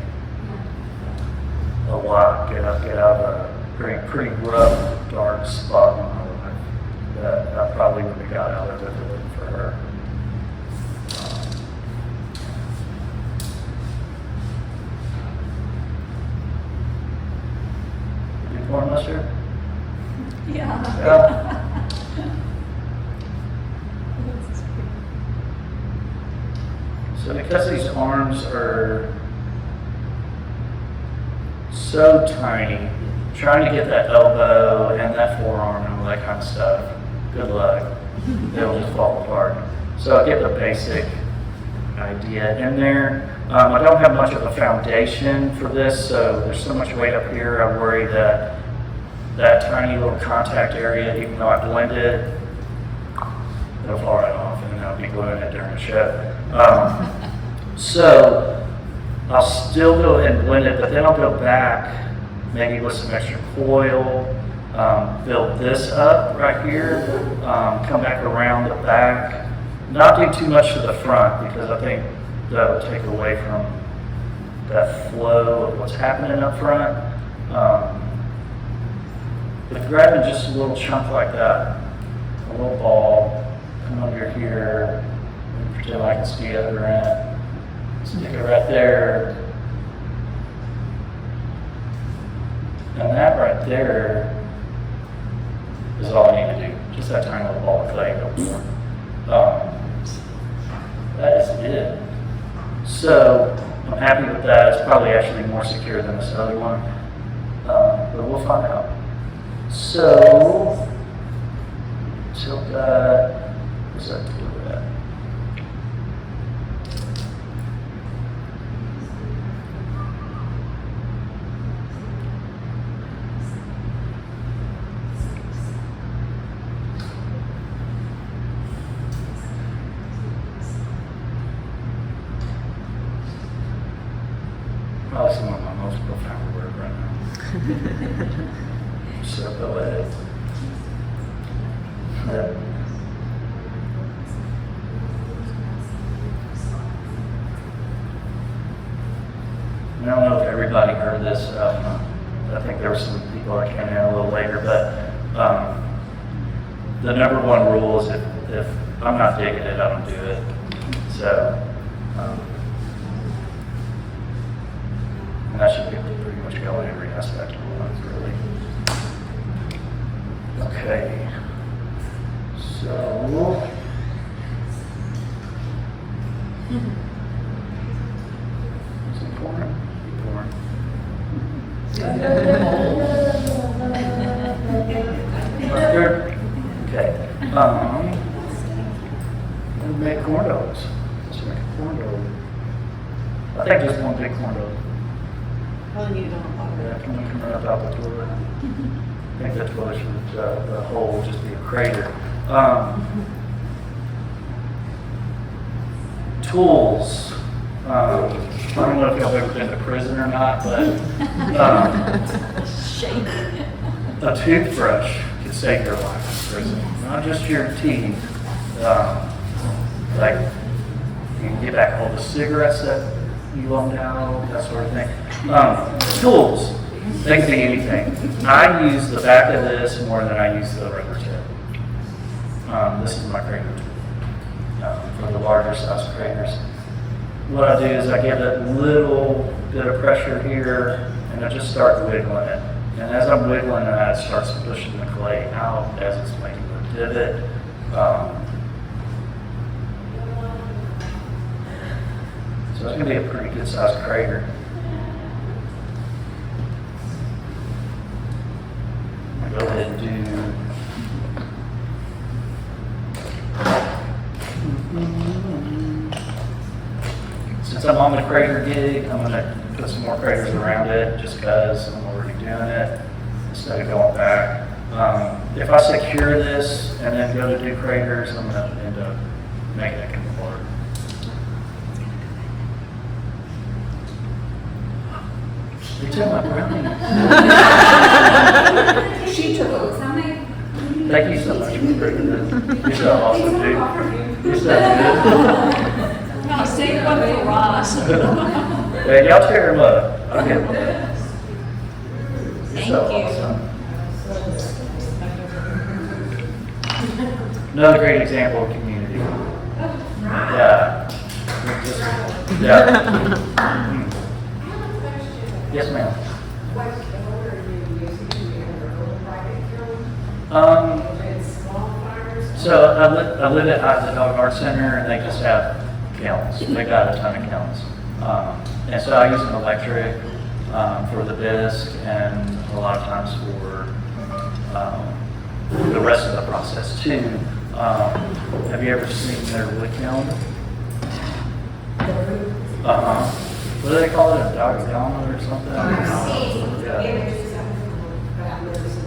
a lot get out of a pretty rough, dark spot in my life that I probably wouldn't have got out of it if it wasn't for her. You corn mustard? Yeah. Yeah. So because these arms are so tiny, trying to get that elbow and that forearm and all that kind of stuff, good luck. It'll just fall apart. So I get the basic idea in there. I don't have much of a foundation for this, so there's so much weight up here. I worry that that tiny little contact area, even though I blend it, it'll fall right off, and I'll be gluing it during the show. So I'll still go ahead and blend it, but then I'll go back, maybe with some extra coil, build this up right here, come back around the back, not do too much to the front because I think that'll take away from that flow of what's happening up front. But grabbing just a little chunk like that, a little ball, come under here, and pretend I can see the other end. Stick it right there. And that right there is all I need to do. Just that tiny little ball of clay. That is it. So I'm happy with that. It's probably actually more secure than this other one. But we'll find out. So, tilt that. What's that do with that? Probably some of my most profound work right now. So poetic. Yeah. I don't know if everybody heard this. I think there were some people that came in a little later, but the number one rule is if I'm not digging it, I don't do it. So, and that should be pretty much go in every aspect of life, really. Okay. So, is it pouring? Pouring. Mustard? Okay. We'll make corn dogs. Let's make a corn dog. I think just one big corn dog. Oh, you don't want Yeah, can we come right out the toilet? I think the toilet should, the hole will just be a crater. Tools. I don't know if y'all have ever been to prison or not, but a toothbrush can save your life in prison. Not just your teeth. Like, you can get back hold of cigarettes that you loaned out, that sort of thing. Tools. They can be anything. I use the back of this more than I use the rubber tip. This is my crater tool for the larger size craters. What I do is I give it a little bit of pressure here and I just start wiggling it. And as I'm wiggling it, it starts pushing the clay out as it's making the divot. So it's going to be a pretty good sized crater. I'll go ahead and do. Since I'm on the crater gig, I'm going to put some more craters around it just because I'm already doing it instead of going back. If I secure this and then go to do craters, I'm going to end up making it come apart. You took my brownie. She took it. Something. Thank you so much for bringing this. You're so awesome, dude. You're so good. I'll save one for Ross. Hey, y'all tear him up. I'll get him. You're so Thank you. awesome. Another great example of community. Yeah. Yeah. Yes, ma'am. What order are you using? Do you have your own private film? Is it small fires? So I live at the Dog Art Center, and they just have kilns. They got a ton of kilns. And so I use an electric for the bisque and a lot of times for the rest of the process too. Have you ever seen their wood kiln? What do they call it? A dog or something? Yeah.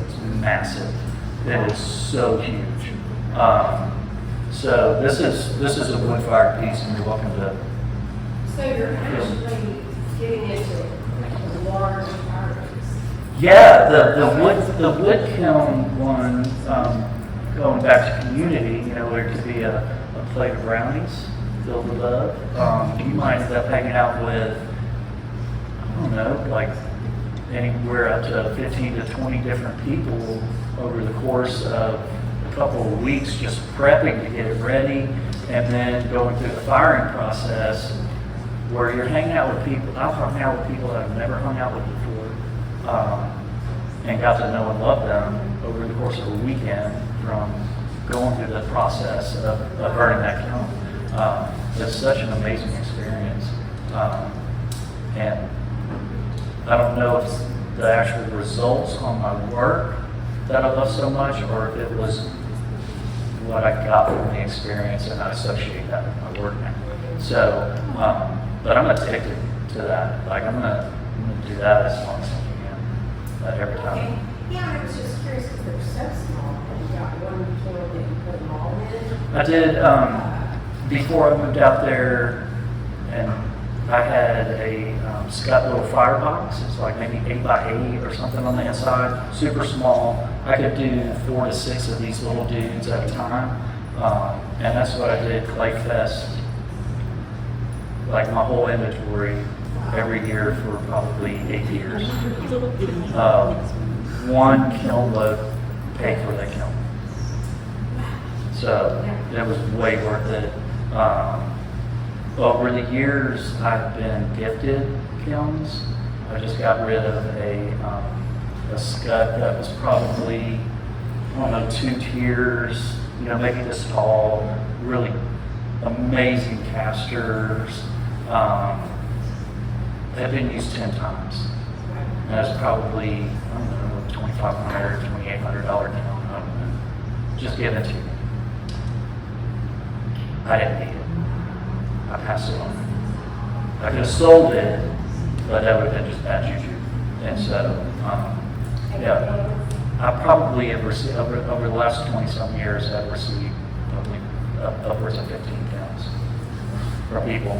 It's massive. It is so huge. So this is a wood-fired piece, and you're welcome to. So you're actually getting into large fires. Yeah, the wood kiln one, going back to community, you know, where it could be a plate of brownies filled with love. You might end up hanging out with, I don't know, like anywhere up to 15 to 20 different people over the course of a couple of weeks, just prepping to get it ready, and then going through the firing process where you're hanging out with people. I've hung out with people that I've never hung out with before, and got to know and love them over the course of a weekend from going through the process of burning that kiln. It's such an amazing experience. And I don't know if the actual results on my work that I love so much, or if it was what I got from the experience, and I associate that with my work now. So, but I'm addicted to that. Like I'm gonna do that as long as I can, every time. Yeah, I was just curious because they're so small. You got one kilo that you put them all in. I did, before I moved out there, and I had a It's got a little firebox. It's like maybe 8x8 or something on the inside, super small. I could do 4 to 6 of these little dudes at a time. And that's what I did Clay Fest, like my whole inventory every year for probably 8 years. One kiln load paid for the kiln. So it was way worth it. Over the years, I've been gifted kilns. I just got rid of a scud that was probably, I don't know, 2 tiers, you know, maybe this tall, really amazing casters. Have been used 10 times. And it's probably, I don't know, $2,500, $2,800 kiln. Just give it to me. I didn't need it. I passed it on. I could have sold it, but that would have been just bad juju. And so, yeah, I probably have received, over the last 20-some years, I've received probably upwards of 15 counts from people.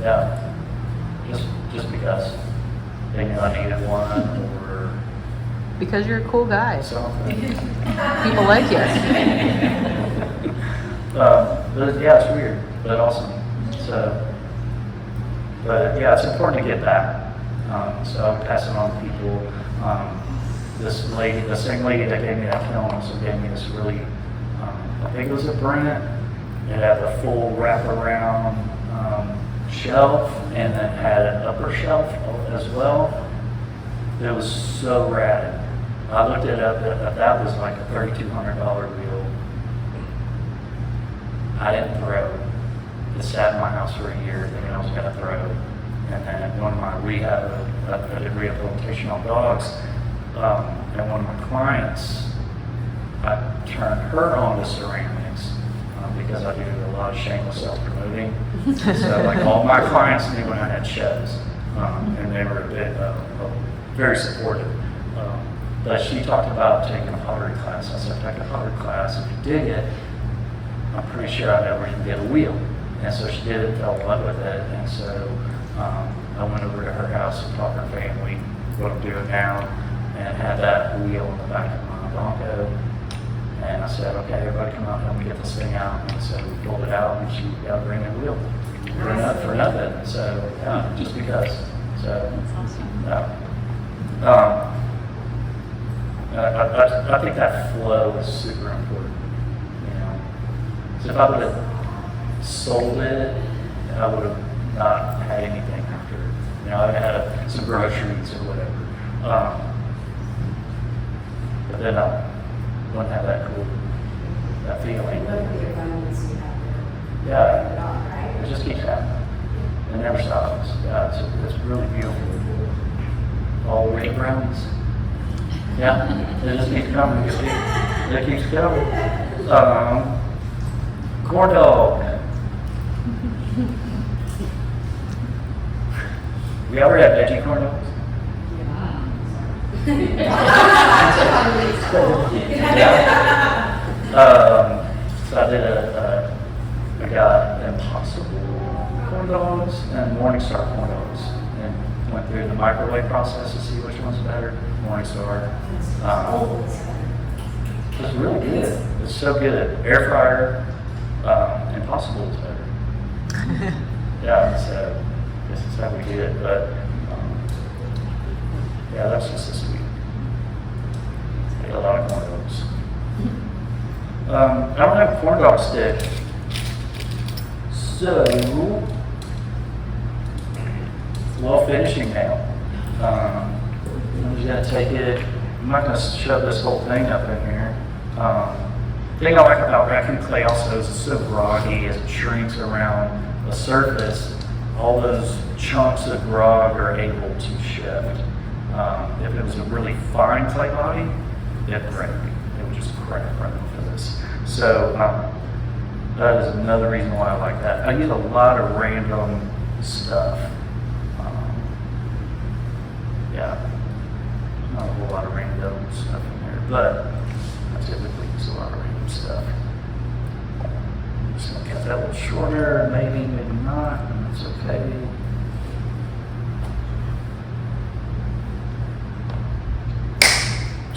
Yeah, just because they knew I needed one or Because you're a cool guy. something. People like you. But yeah, it's weird, but awesome. So, but yeah, it's important to get that. So I would pass it on to people. This lady, the same lady that gave me that kiln also gave me this really, I think it was a Brent. It had a full wraparound shelf, and then had an upper shelf as well. It was so rad. I looked it up, that was like a $3,200 wheel. I didn't throw. It sat in my house for a year, thinking I was going to throw. And then one of my I did rehabilitation on dogs, and one of my clients, I turned her on to ceramics because I do a lot of shameless self-promoting. So like all my clients knew when I had shows, and they were very supportive. But she talked about taking a pottery class. I said, take a pottery class. If you dig it, I'm pretty sure I know where you can get a wheel. And so she did it, fell in love with it. And so I went over to her house and taught her family what I'm doing now, and had that wheel in the back of my Bronco. And I said, okay, everybody come out, help me get this thing out. And so we pulled it out, and she got a brand new wheel for nothing. So yeah, just because. So That's awesome. yeah. I think that flow is super important. You know, so if I would have sold it, I would have not had anything after. You know, I had some groceries or whatever. But then I wouldn't have that feeling. Look at the abundance you have there. Yeah, It all, right? it just keeps happening. It never stops. Yeah, it's really beautiful. All the way to brownies. Yeah, it just keeps coming. It keeps coming. Corn dog. We ever had veggie corn dogs? Yeah. So I did I got Impossible corn dogs and Morningstar corn dogs, and went through the microwave process to see which one's better. Morningstar. It's really good. It's so good. Air fryer, Impossible is better. Yeah, so this is how we did it, but yeah, that's just this week. Ate a lot of corn dogs. I don't have a corn dog stick, so well, finishing now. I'm just gonna take it. I'm not gonna shove this whole thing up in here. The thing I like about raccoon clay also is it's so groggy as it shrinks around the surface. All those chunks of grog are able to shift. If it was a really fine clay body, it'd break. It would just crack right off of this. So that is another reason why I like that. I use a lot of random stuff. Yeah, not a whole lot of random stuff in there, but I typically use a lot of random stuff. I'm just gonna cut that a little shorter, maybe not, and that's okay.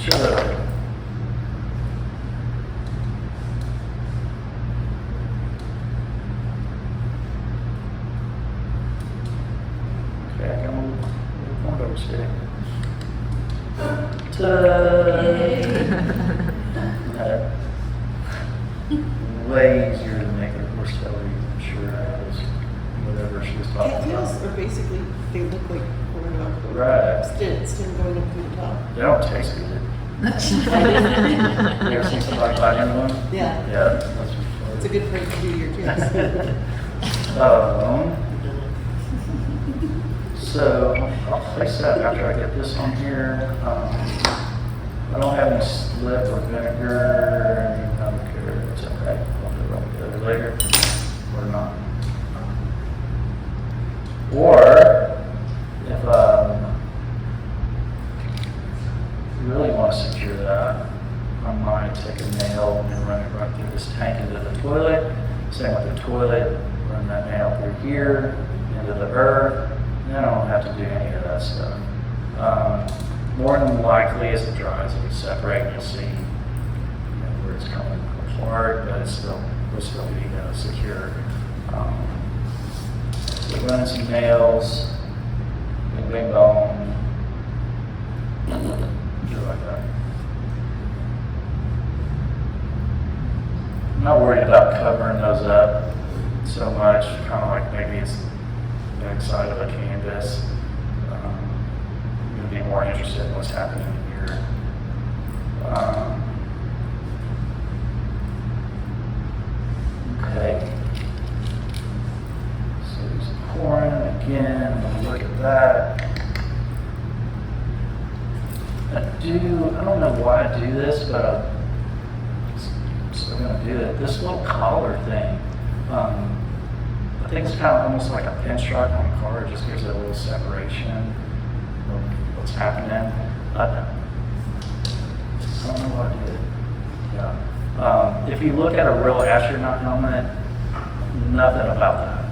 So, okay, I got one over stick. Way easier to make it more celery, I'm sure, as whatever she was talking Cattails about. are basically, they look like corn on Right. stem going up to the top. They don't taste good. You ever seen somebody biting one? Yeah, Yeah, that's it's a good prank to do to your kids. So I'll place that after I get this on here. I don't have any slip or vinegar. I don't care. It's okay. I'll put it all together later or not. Or if you really want to secure that, I might take a nail and run it right through this tank into the toilet. Same with the toilet, run that nail through here, into the earth. Then I don't have to do any of that stuff. More than likely, as it dries, it'll separate. You'll see where it's coming apart, but it'll still be secure. So running some nails, bing bing bong, do it like that. I'm not worried about covering those up so much, kind of like maybe it's the backside of a canvas. I'm going to be more interested in what's happening here. Okay. So he's pouring again. Look at that. I don't know why I do this, but I'm still going to do it. This little collar thing, I think it's kind of almost like a pinstripe on a car. It just gives it a little separation of what's happening. I don't know why I did it. Yeah. If you look at a real astronaut helmet, nothing about that.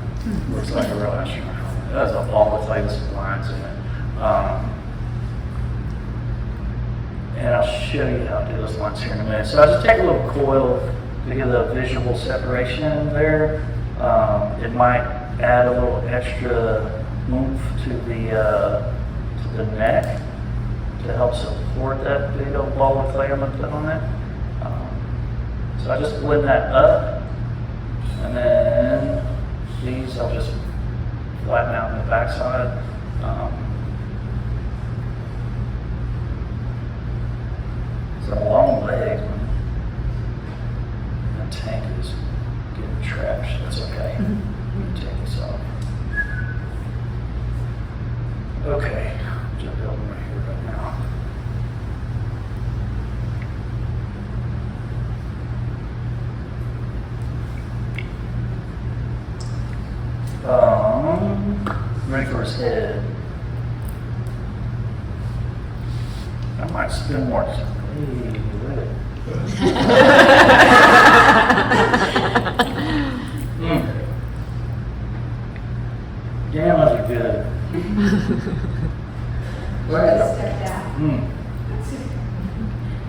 Looks like a real astronaut helmet. It has a ball with like some lines in it. And I'll show you how to do those lines here in a minute. So I just take a little coil to get a visual separation there. It might add a little extra oomph to the neck to help support that big old ball of clay I'm going to put on it. So I just blend that up, and then these I'll just flatten out in the backside. It's a long leg. That tank is getting trashed. That's okay. We can take this off. Okay, just building right here right now. Ready for his head. I might spin more. Hey, look. Damn, those are good. Let's step back.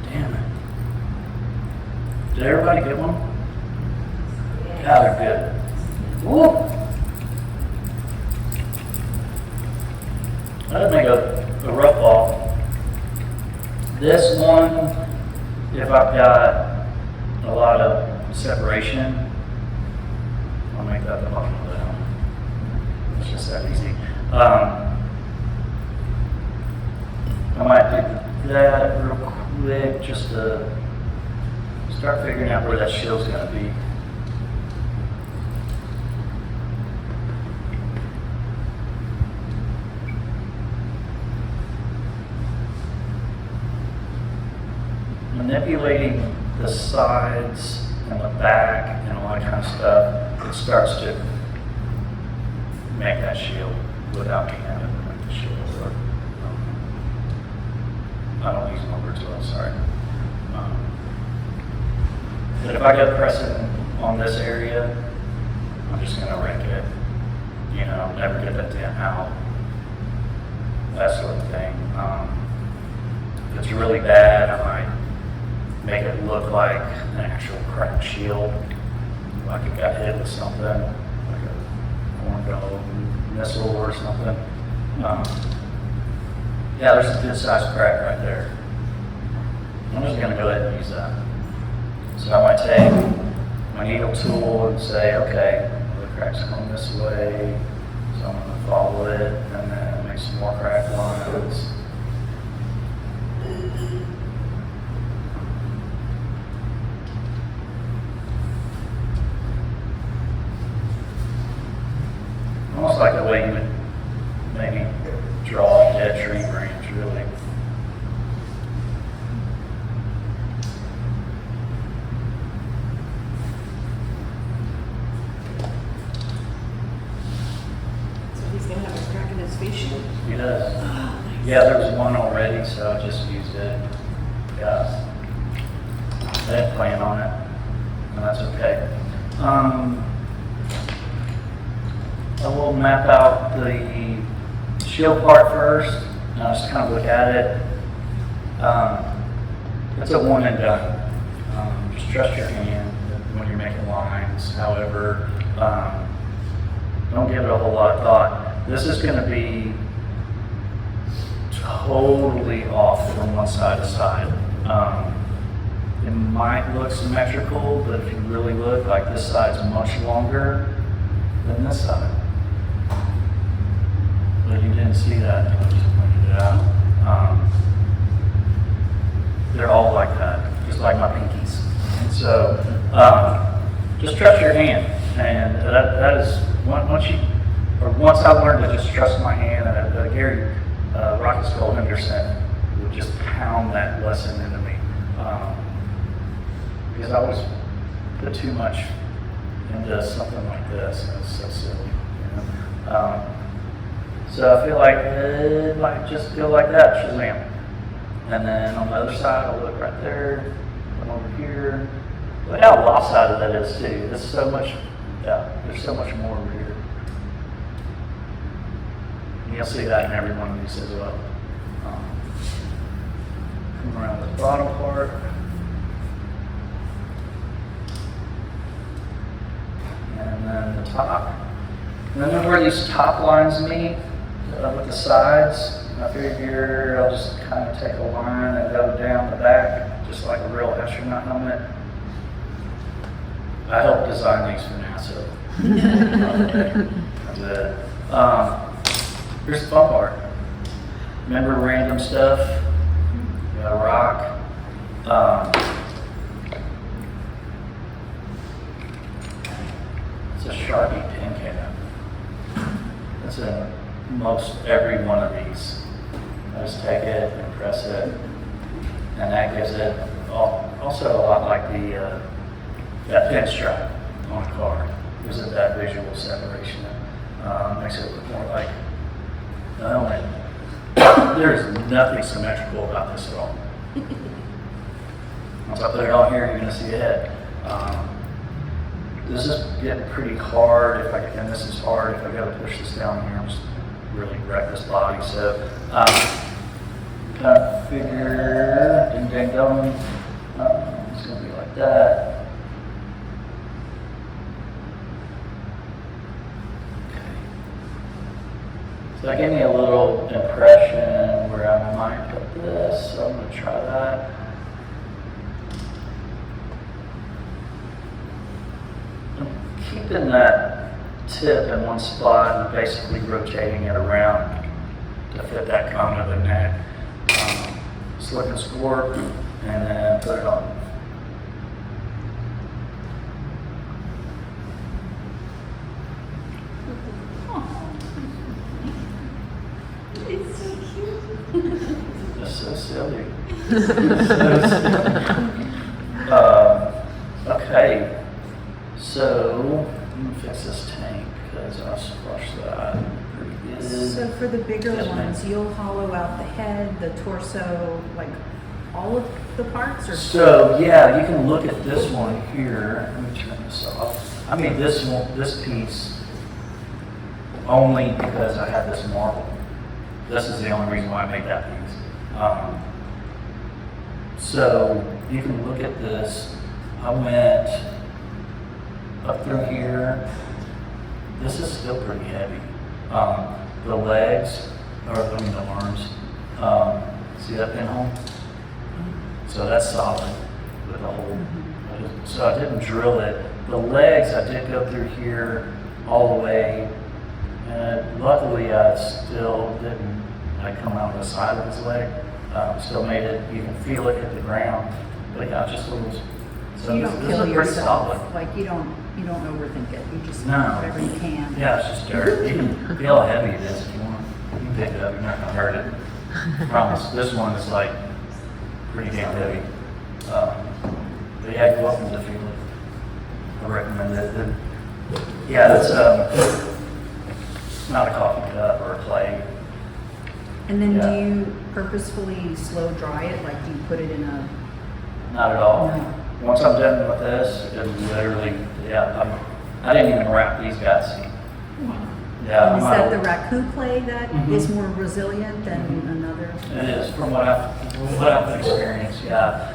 Damn it. Did everybody get one? Yeah, they're good. Woo! That'd make a rough ball. This one, if I've got a lot of separation, I'll make that the bottom of that. It's just that easy. I might do that real quick just to start figuring out where that shield's going to be. Manipulating the sides and the back and all that kind of stuff, it starts to make that shield without me having to make the shield work. I don't use my words well, sorry. But if I get pressing on this area, I'm just going to wreck it. You know, never get that dent out. That sort of thing. it's really bad, I might make it look like an actual cracked shield, like it got hit with something, like a corn dog missile or something. Yeah, there's a good sized crack right there. I'm just gonna go ahead and use that. So I might take my needle tool and say, okay, the crack's going this way, so I'm gonna follow it and then make some more crack lines. Almost like the way you would maybe draw a dead tree branch, really. So he's gonna have a crack in his face shield? He does. Yeah, there was one already, so I just used it. Yeah. I didn't plan on it, and that's okay. I will map out the shield part first, and I'll just kind of look at it. It's a one and done. Just trust your hand when you're making lines. However, don't give it a whole lot of thought. This is going to be totally off from one side to side. It might look symmetrical, but if you really look, like this side's much longer than this side. But you didn't see that, I just pointed it out. They're all like that, just like my pinkies. And so, just trust your hand. And that is, once I learned to just trust my hand, Gary Rocket Skull Henderson would just pound that lesson into me. Because I was put too much into something like this, and it's so silly. You know? So I feel like it might just go like that, shazam. And then on the other side, I'll look right there, come over here. Look how lopsided that is too. There's so much, there's so much more over here. And you'll see that in every one of these as well. Come around the bottom part. And then the top. And then where these top lines meet with the sides, I figure I'll just kind of take a line and go down the back, just like a real astronaut helmet. I helped design these for NASA. That's it. Here's the fun part. Remember random stuff? You got a rock. It's a Sharpie pen cap. That's in most every one of these. I just take it and press it, and that gives it also a lot like the that pinstripe on a car. Gives it that visual separation. Makes it look more like a helmet. There's nothing symmetrical about this at all. Once I put it on here, you're going to see a head. This is getting pretty hard. And this is hard. If I got to push this down here, I'm just really wreck this body. So, kind of figure, ding dang dong. It's going to be like that. Okay. So that gave me a little impression where I might put this. So I'm going to try that. Keeping that tip in one spot and basically rotating it around to fit that cone of the neck. Slip and score, and then put it on. It's so cute. Just so silly. Okay. So, I'm going to fix this tank because I squashed that pretty good. So for the bigger Yes, ma'am. ones, you'll hollow out the head, the torso, like all of the parts, or? So, yeah, you can look at this one here. Let me turn this off. I made this piece only because I had this marble. This is the only reason why I made that piece. So you can look at this. I went up through here. This is still pretty heavy. The legs, or I mean the arms. See that pinhole? So that's solid with the hole. So I didn't drill it. The legs, I did go through here all the way. And luckily I still didn't come out the side of his leg. Still made it, you can feel it hit the ground. But yeah, just a little. So You this, don't this kill is pretty yourself, solid. like you don't overthink it, you just, No. whatever you can. Yeah, it's just dirt. You can feel how heavy it is if you want. You can pick it up, you're not gonna hurt it. I promise. This one is like pretty damn heavy. But yeah, you're welcome to feel it. I recommend it. Yeah, it's not a coffee cup or a plate. And then Yeah. do you purposefully slow dry it, like do you put it in a, Not at all. No. Once I'm done with this, it literally, yeah, I didn't even wrap these guys. Yeah. and is I'm that not- the raku clay that is Mhm. more resilient than another? It is, from what I've experienced, yeah.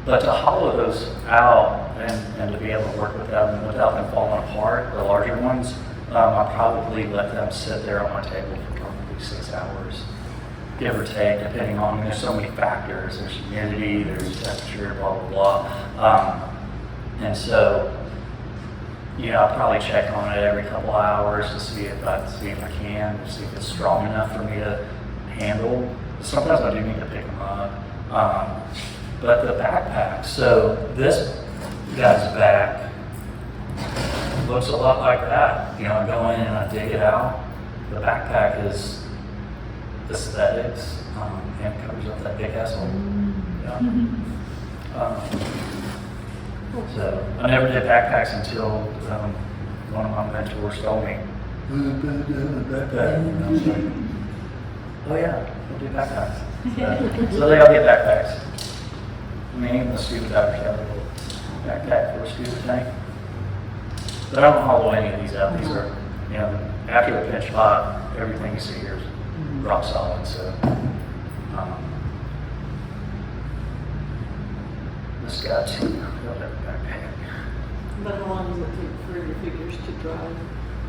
But to hollow those out and to be able to work with them without them falling apart, the larger ones, I probably let them sit there on my table for probably 6 hours, give or take, depending on, there's so many factors. There's humidity, there's temperature, blah, blah, blah. And so, you know, I'll probably check on it every couple hours to see if I can, to see if it's strong enough for me to handle. Sometimes I do need to pick them up. But the backpack, so this guy's back looks a lot like that. You know, I go in and I dig it out. The backpack is aesthetics and covers up that big asshole. Yeah. So I never did backpacks until one of my mentors told me. Backpack. And I was like, oh yeah, we'll do backpacks. So they all get backpacks. I mean, even the scuba divers have a little backpack for a scuba tank. But I don't hollow any of these out. These are, you know, after the pinch pot, everything you see here is rock solid. So this guy too, he'll have a backpack. But how long does it take for your figures to dry?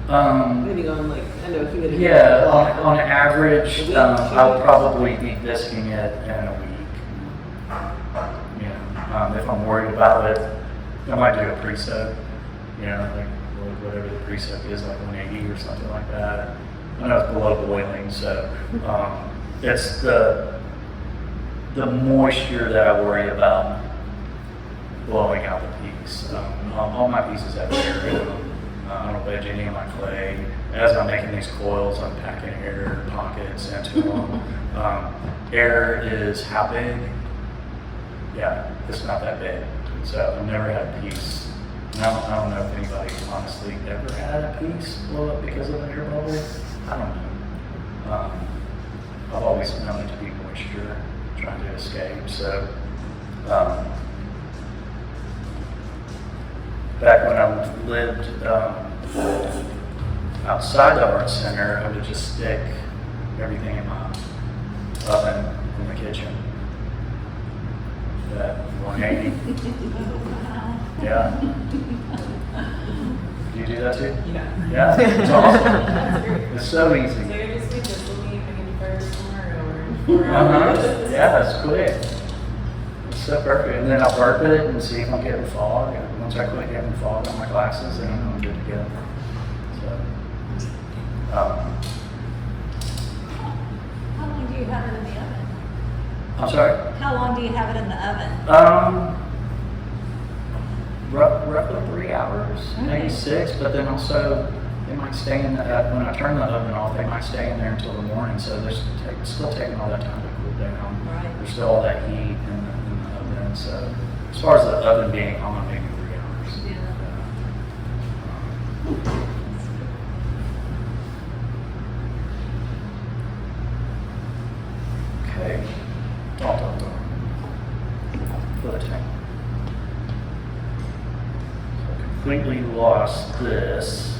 Depending on like, I know if you get a. Yeah, on average, I'll probably be disking it in a week. You know, if I'm worried about it, I might do a pre-soak. You know, like whatever the pre-soak is, like 180 or something like that. I know it's below boiling, so it's the moisture that I worry about blowing out the piece. All my pieces have air in them. I don't wedge any of my clay. As I'm making these coils, I'm packing air pockets into them. Air is how big? Yeah, it's not that big. So I've never had a piece. I don't know if anybody honestly ever had a piece blow up because of an air bubble. I don't know. I've always known it to be moisture trying to escape. So back when I lived outside the art center, I would just stick everything in my oven in the kitchen. That 180. Yeah. Do you do that too? Yeah. Yeah. It's awesome. That's great. It's so So easy. you're just consistently making first tomorrow or 4 Uh-huh. hours. Yeah, it's quick. It's so perfect. And then I'll burp it and see if I'm getting fog. And once I quit getting fog on my glasses, then I'm good to go. So, How long do you have it in the oven? I'm sorry. How long do you have it in the oven? Roughly 3 hours, maybe 6, but then also they might stay in when I turn the oven off, they might stay in there until the morning, so they're still taking all that time to cool down. Right. There's still all that heat in the oven, so as far as the oven being on, maybe 3 hours. Yeah. Okay. Don't. Fill the tank. Completely lost this.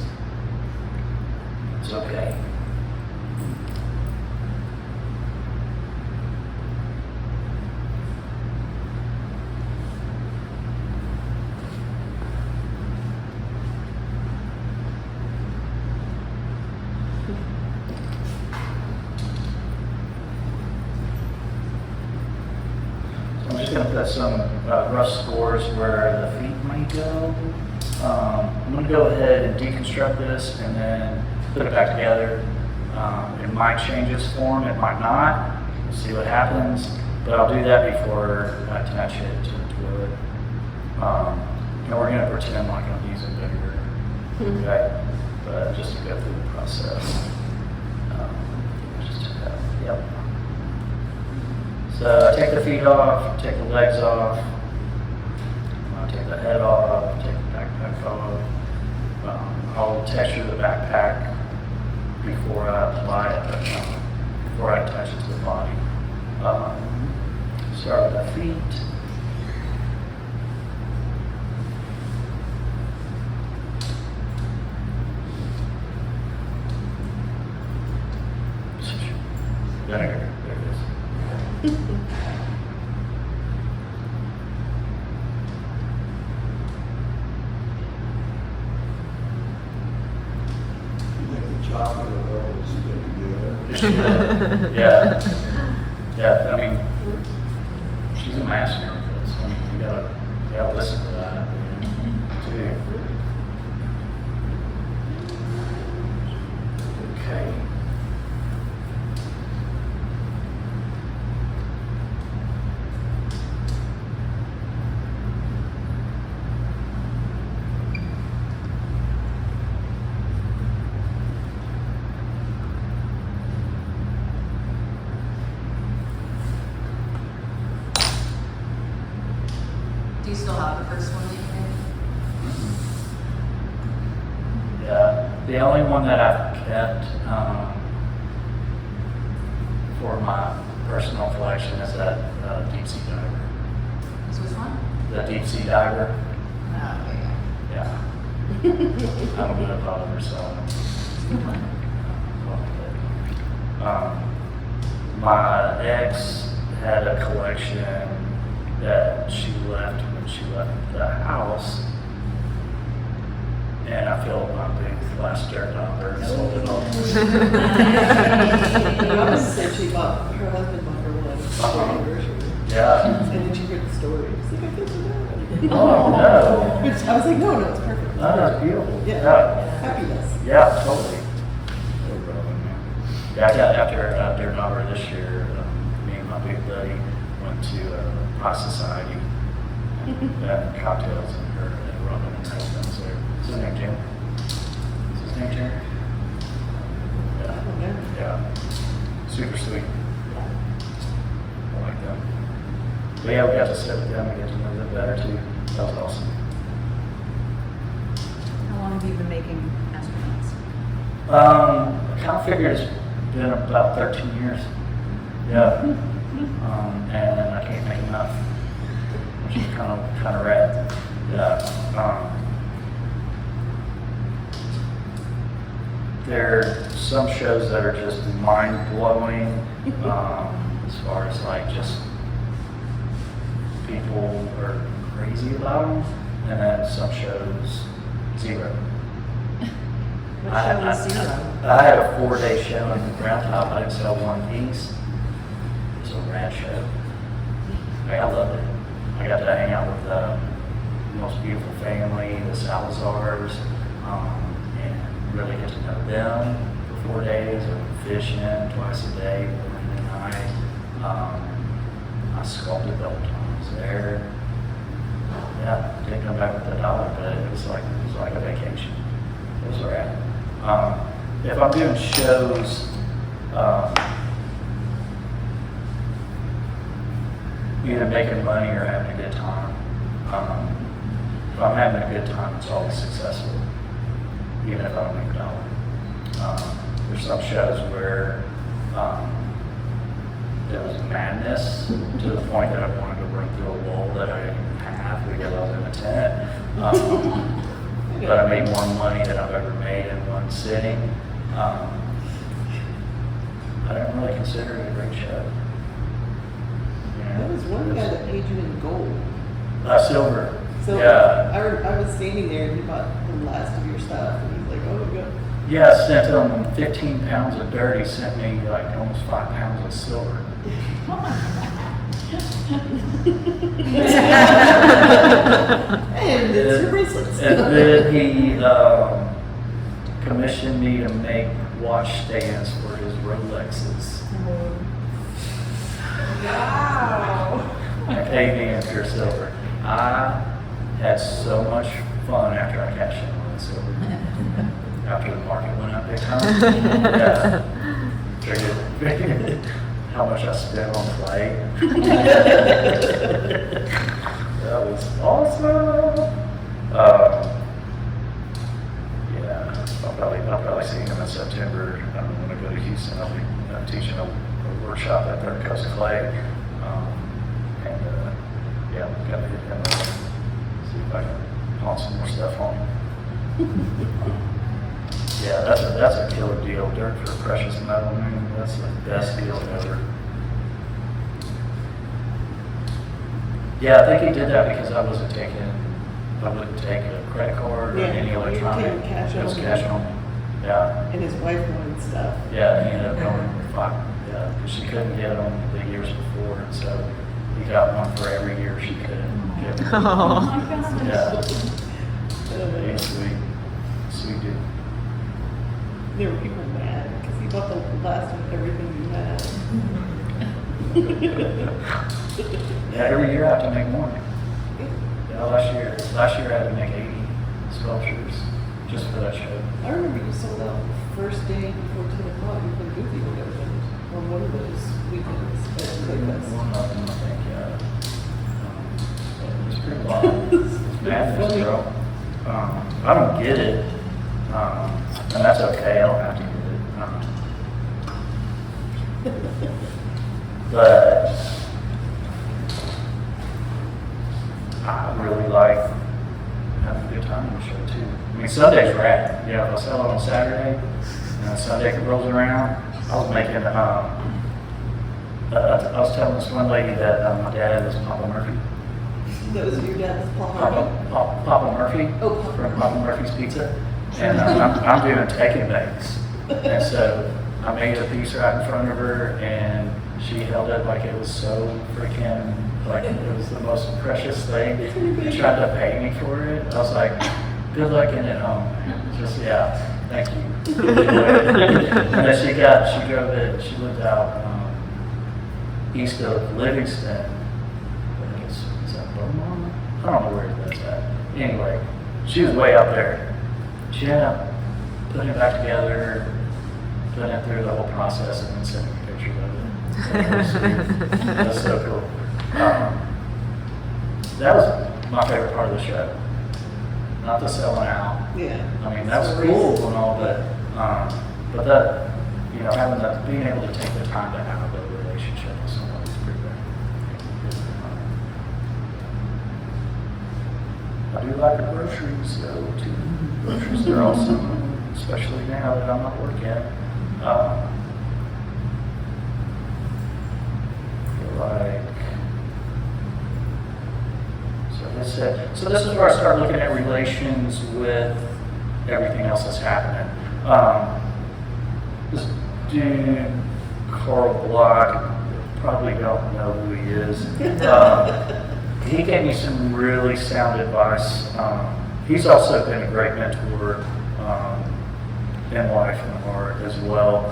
It's okay. just gonna put some rough scores where the feet might go. I'm gonna go ahead and deconstruct this and then put it back together. It might change its form, it might not. We'll see what happens, but I'll do that before I attach it to the toilet. And we're gonna pretend like I'm using vinegar, okay? But just to go through the process. Yep. So I take the feet off, take the legs off, take the head off, take the backpack off. I'll texture the backpack before I apply it, before I attach it to the body. Start with the feet. Vinegar, there it is. Make the chocolate all stick together. Yeah. Yeah, I mean, she's a master of this. I mean, you gotta listen to that. Too. Okay. Do you still have the first one that you did? Yeah, the only one that I've kept for my personal collection is that deep sea diver. So which one? The deep sea diver. Oh, okay, Yeah. I'm good about it selling them. It's a good one. My ex had a collection that she left when she left the house. And I filled my big last dirt number and sold it all. Mama said she bought, her husband bought her one for her anniversary. Yeah. And then she heard the story. She's like, I feel so bad. Oh, no. Which I was like, no, it's perfect. Oh, that's beautiful. Yeah. Happiness. Yeah, totally. No problem, man. Yeah, I got after Dirt Number this year, me and my big buddy went to High Society and had cocktails and her and rubbing and stuff downstairs. What's his name, Jim? Is his name Jim? Yeah. Okay. Yeah. Super sweet. I like them. But yeah, we got to sit with them and get to know them better too. That was awesome. How long have you been making astronauts? I kind of figured it's been about 13 years. Yeah. And I can't make enough, which is kind of rad. Yeah. There are some shows that are just mind-blowing, as far as like just people are crazy about them, and then some shows, zero. What show was Zero? I had a 4-day show in the ground top. I didn't sell one piece. It was a rad show. I loved it. I got to hang out with the most beautiful family, the Salazars, and really get to know them for 4 days. I went fishing twice a day, morning and night. I sculpted the whole time I was there. Yeah, didn't come back with $1, but it was like a vacation. It was rad. If I'm doing shows, either making money or having a good time, if I'm having a good time, it's always successful, even if I don't make $1. There's some shows where there was madness to the point that I wanted to run through a wall that I didn't even have because I was in a tent. But I made more money than I've ever made in one sitting. I don't really consider it a great show. There was one guy that paid you in gold. Silver. So Yeah. I was standing there and he bought the last of your stuff and he's like, oh, good. Yeah, I sent him 15 pounds of dirt. He sent me like almost 5 pounds of silver. And it's your bracelets. And then he commissioned me to make watch stands for his Rolexes. Wow. Paid me in pure silver. I had so much fun after I cashed in on the silver. After the market went up big time. Yeah. Figured how much I spent on play. That was awesome. Yeah, I'll probably see him in September. I'm going to go to Houston. I'll be teaching a workshop at Third Coast Clay. Yeah, got to hit him up. See if I can pawn some more stuff on him. Yeah, that's a killer deal. Dirt for precious metal, man. That's the best deal ever. Yeah, I think he did that because I wouldn't take a credit card or Yeah, any you're electronic. taking cash It was only. cash only. Yeah. And his wife wanted stuff. Yeah, he ended up going with 5. Yeah, because she couldn't get them the years before, and so he got one for every year she couldn't get them. Oh my gosh. Yeah. He's sweet. Sweet dude. There were people mad because he bought the last of everything you had. Yeah, every year I have to make more. Yeah, last year I had to make 80 sculptures just for that show. I remember you sold out the first day before 10 o'clock before Goofy would open on one of those weekends at Playfest. One of them, I think, yeah. It was pretty wild. It's madness, funny. bro. I don't get it, and that's okay. I don't have to get it. But I really like having a good time on the show too. I mean, Sunday's rad. Yeah, if I sell it on Saturday, and Sunday rolls around, I was making. I was telling this one lady that my dad was Papa Murphy. That was your dad's Paul Harvey? Papa Murphy Oh, Papa from Murphy. Papa Murphy's Pizza, and I'm doing taking bakes, and so I made a piece right in front of her, and she held it like it was so freaking like it was the most precious thing. She tried to pay me for it. I was like, good luck getting it home. Just thank you. And then she drove it. She lived out east of Livingston. Is that Beaumont? I don't know where that's at. Anyway, she was way up there. She ended up putting it back together, putting it through the whole process, and then sending me pictures of it. That's so cool. That was my favorite part of the show. Not the selling out. Yeah. I mean, that was cool and all, but that, having that, being able to take the time to have a relationship with someone is pretty rare. I do like the groceries though too. Groceries, they're awesome, especially now that I'm not working. So this is where I start looking at relations with everything else that's happening. This dude, Carl Block, probably don't know who he is. He gave me some really sound advice. He's also been a great mentor in life and art as well.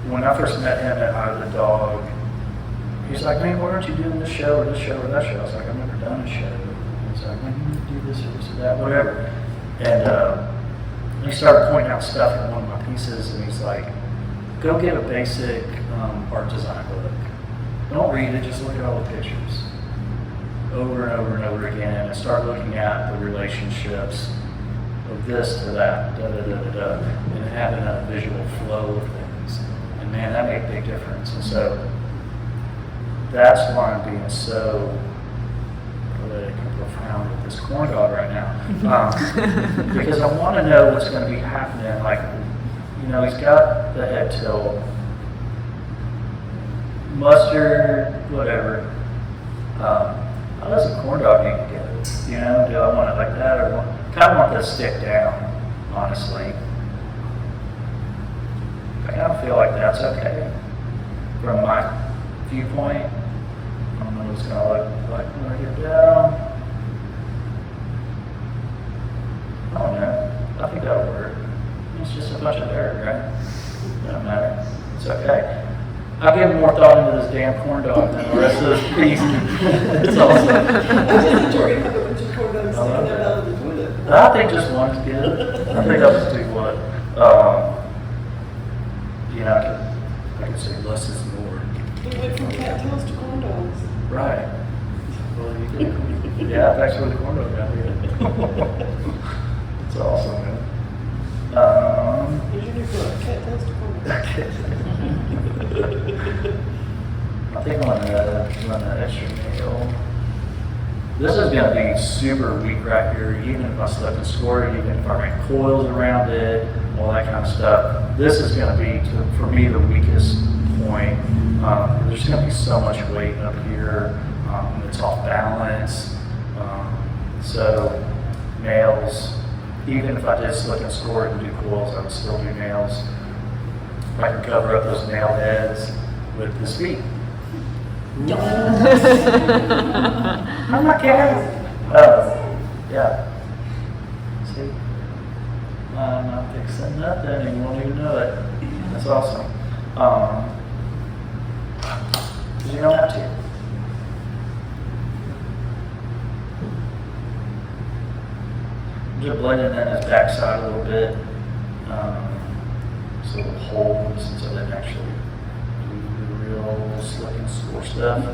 When I first met him at Eye of the Dog, he's like, man, why aren't you doing this show or that show? I was like, I've never done a show. He's like, man, you need to do this or this or that, whatever. And he started pointing out stuff in one of my pieces, and he's like, go get a basic art design book. Don't read it, just look at all the pictures over and over and over again, and start looking at the relationships of this to that, and having a visual flow of things. And man, that made a big difference. And so that's why I'm being so politic and profound with this corn dog right now. Because I want to know what's going to be happening. Like, he's got the head tilt, mustard, whatever. How does a corn dog need to get it? Do I want it like that, or kind of want this stick down, honestly. I kind of feel like that's okay from my viewpoint. I don't know what it's gonna look like when I get down. I don't know. I think that'll work. It's just a bunch of dirt, right? Doesn't matter. It's okay. I've given more thought into this damn corn dog than the rest of this piece. It's awesome. I just enjoy having a bunch of corn dogs sticking there out of the toilet. I think just one's good. I think I'll just do one. You know, I could say less is more. We went from cattails to corn dogs. Right. Well, you could. Yeah, thanks for the corn dog out here. It's awesome, man. Here's your new book, cattails to corn dogs. I think I'm gonna run an extra nail. This is gonna be super weak right here, even if I stuck and score it, even if I ran coils around it, all that kind of stuff. This is gonna be, for me, the weakest point. There's gonna be so much weight up here. It's off balance. So nails, even if I did slick and score it and do coils, I would still do nails. I can cover up those nail heads with this feet. I'm not kidding. Yeah. See? I'm not fixing nothing. You won't even know it. That's awesome. 'Cause you don't have to. I'm just blending in his backside a little bit. So it holds, so they can actually do the real slick and score stuff.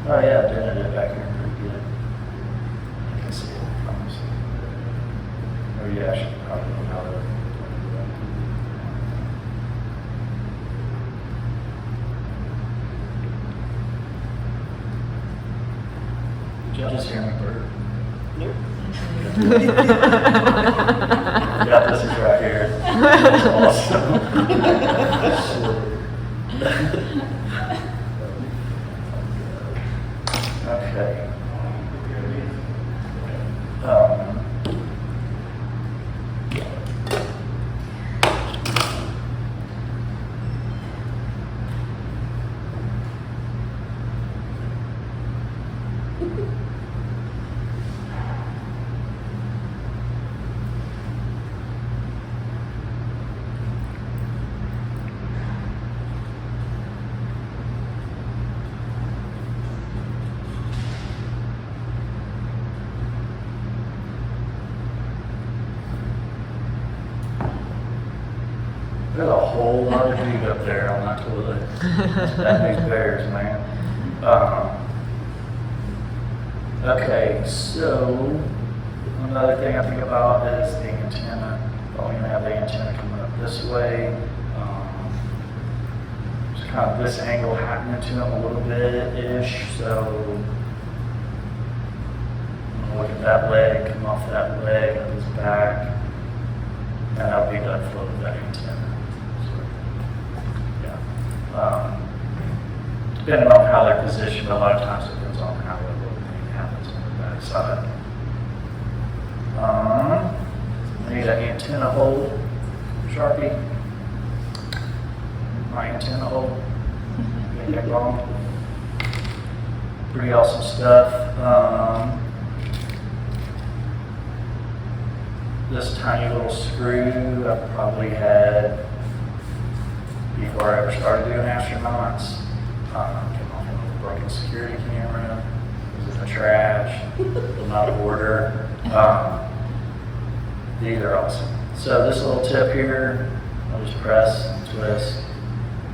Oh yeah, doing it back here pretty good. I can see it, I promise. Oh yeah, I should probably know how to do that. Did y'all just hear me burp? Nope. Yeah, this is right here. That's awesome. Okay. There's a whole lot of dude up there on that toilet. That these bears, man. Okay, so another thing I think about is the antenna. Probably gonna have the antenna coming up this way. Just kind of this angle happening to him a little bit-ish. So I'm gonna look at that leg, come off that leg, up his back, and that'll be the flow of that antenna. Depending on how they're positioned, a lot of times it depends on how the little thing happens on the back side. I need an antenna hold, Sharpie. My antenna hold. Get that wrong. Pretty awesome stuff. This tiny little screw I probably had before I ever started doing astronauts. Came off of a broken security camera. It was in the trash. Was not of order. These are awesome. So this little tip here, I'll just press, twist,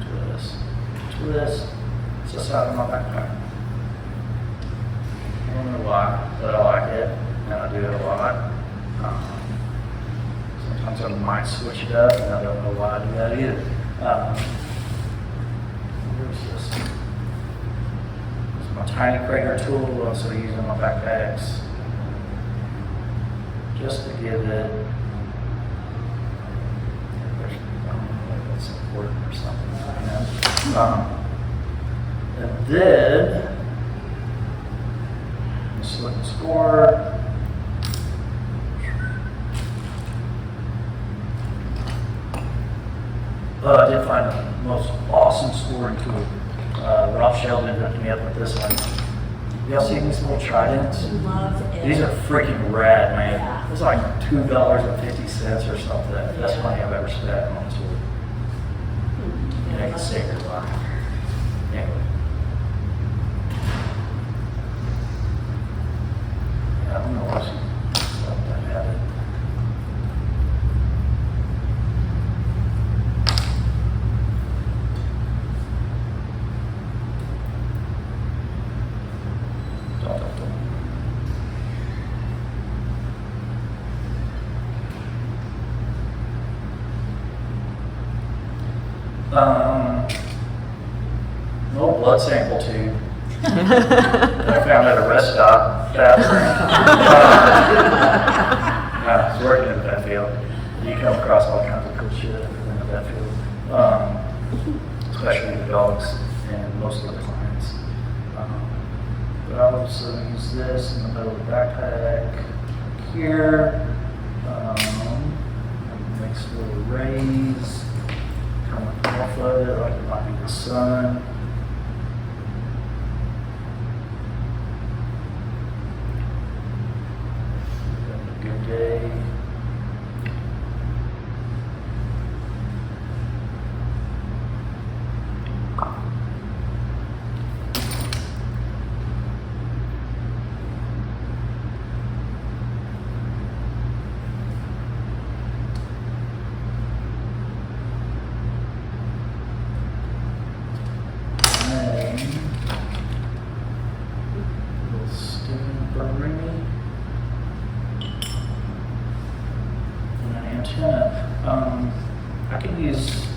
twist, twist. It's the side of my backpack. I don't know why, but I like it, and I do it a lot. Sometimes I might switch it up, and I don't know why I do that either. Where's this? This is my tiny crater tool, I also use in my backpacks. Just to give it, I don't know if that's important or something, you know. And then, just look at the score. I did find the most awesome scoring tool. Ralph Sheldon hooked me up with this one. Y'all see these little tridents? Love it. These are freaking rad, man. Yeah. It's like $2.50 or something. That's money I've ever spent on a tool. Make a sacred line. Anyway. Yeah, I don't know why she stopped that habit. Little blood sample tube that I found at a rest stop bathroom. I was working in that field. You come across all kinds of cool shit in that field, especially the dogs and most of the clients. But I also use this in the middle of the backpack here. Makes little rays coming off of it, like it might be the sun. Good day. Little stem burning. Antenna. I can use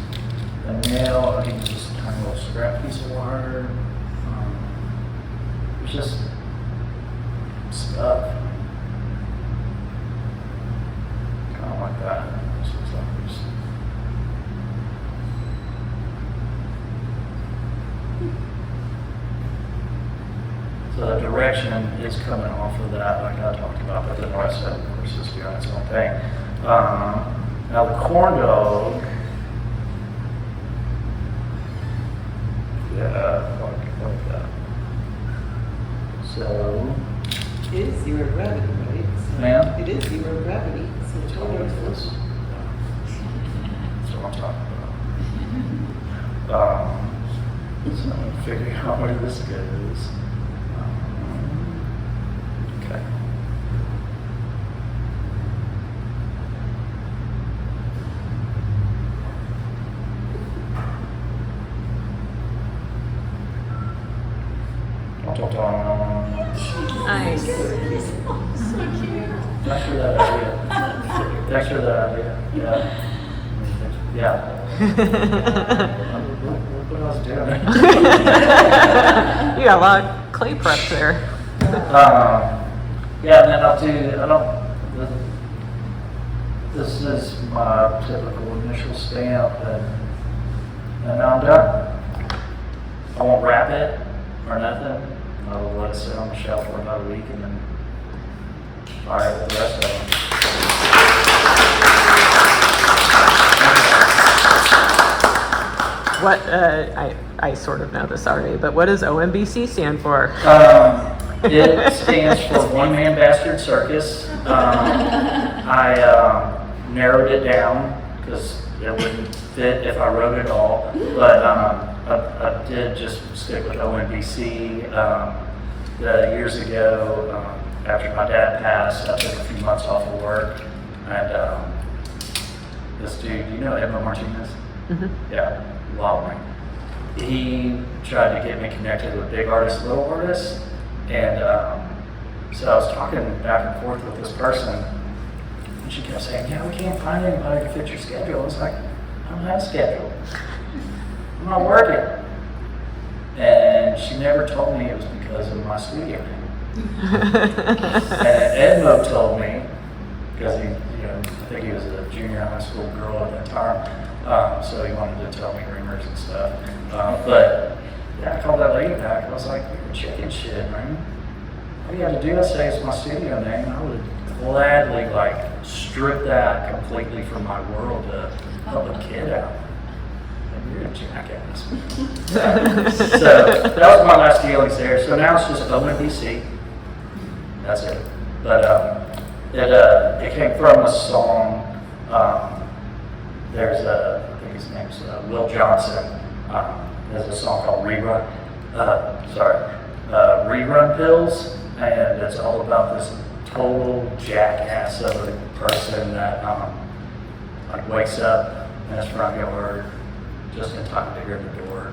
a nail, I can use just a tiny little scrap piece of wire. It's just stuff. Kind of like that. This looks like this. So the direction is coming off of that, like I talked about, but then the rest of it, of course, is doing its own thing. Now the corn dog, yeah, like that. So, It is zero gravity, right? So Ma'am? It is zero gravity, so it's what always is this? That's what I'm talking about. So I'm gonna figure out where this goes. Okay. Nice. Thanks for that idea. Thanks for that idea. Yeah. Yeah. What I was doing. You got a lot of clay prep there. Yeah, and then this is my typical initial stamp, and now I'm done. I won't wrap it or nothing. I'll let it sit on the shelf for about a week and then fire it with the rest of them. What, I sort of know this already, but what does OMBC stand for? It stands for One Man Bastard Circus. I narrowed it down because it wouldn't fit if I wrote it all, but I did just stick with ONBC. Years ago, after my dad passed, I took a few months off of work, and this dude, you know Emma Martinez? Mm-hmm. Yeah, wild man. He tried to get me connected with big artists, little artists, and so I was talking back and forth with this person, and she kept saying, "Yeah, we can't find anybody to fit your schedule." I was like, "I don't have a schedule. I'm not working." And she never told me it was because of my studio name. And Edmo told me, because he, I think he was a junior high school girl at that time, so he wanted to tell me rumors and stuff. But yeah, I called that lady back. I was like, you're chicken shit, man. All you had to do is say it's my studio name. I would gladly like strip that completely from my world to help a kid out. And you're a jackass. So that was my last dealings there. So now it's just ONBC. That's it. But it came from a song. There's I think his name's Will Johnson. There's a song called Rerun. Rerun Pills, and it's all about this total jackass of a person that like wakes up in his front yard just in time to hear the door.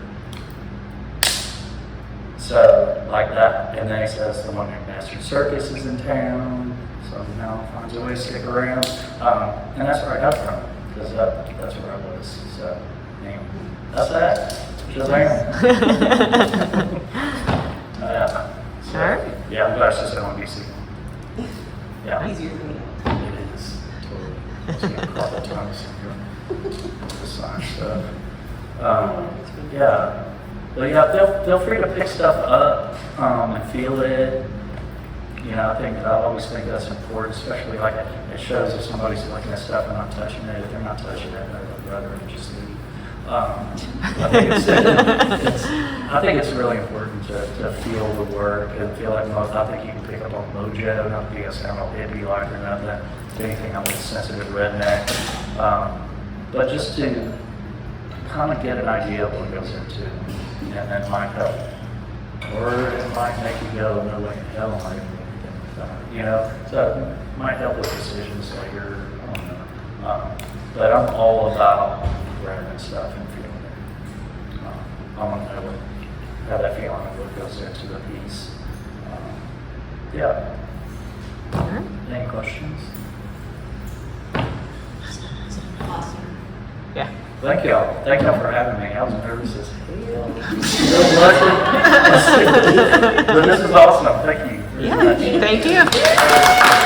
So like that, and then he says the one named Master Circus is in town, so now finds a way to stick around, and that's where I got from, because that's where I was. So anyway, that's that. Shazam. So, Alright. yeah, I'm glad it's just ONBC. Yeah. Easier than me. It is totally. I was gonna call the tongue syndrome. The sign stuff. Yeah. But yeah, feel free to pick stuff up and feel it. You know, I always think that's important, especially like it shows if somebody's looking at stuff and not touching it. If they're not touching it, they're rather interested. I think it's really important to feel the work and feel like I think you can pick up on mojo, not be a sound all hippie like or nothing, anything I'm a sensitive redneck, but just to kind of get an idea of what goes into it, and that might help, or it might make you go, no way in hell am I going to do anything with that, you know, so it might help with decisions later, I don't know, but I'm all about grabbing stuff and feeling it. I want to know how that feeling of what goes into the piece. Yeah. Any questions? Awesome. Yeah. Thank y'all. Thank y'all for having me. I was nervous as hell. But this is awesome. Thank you. Yeah. Thank you.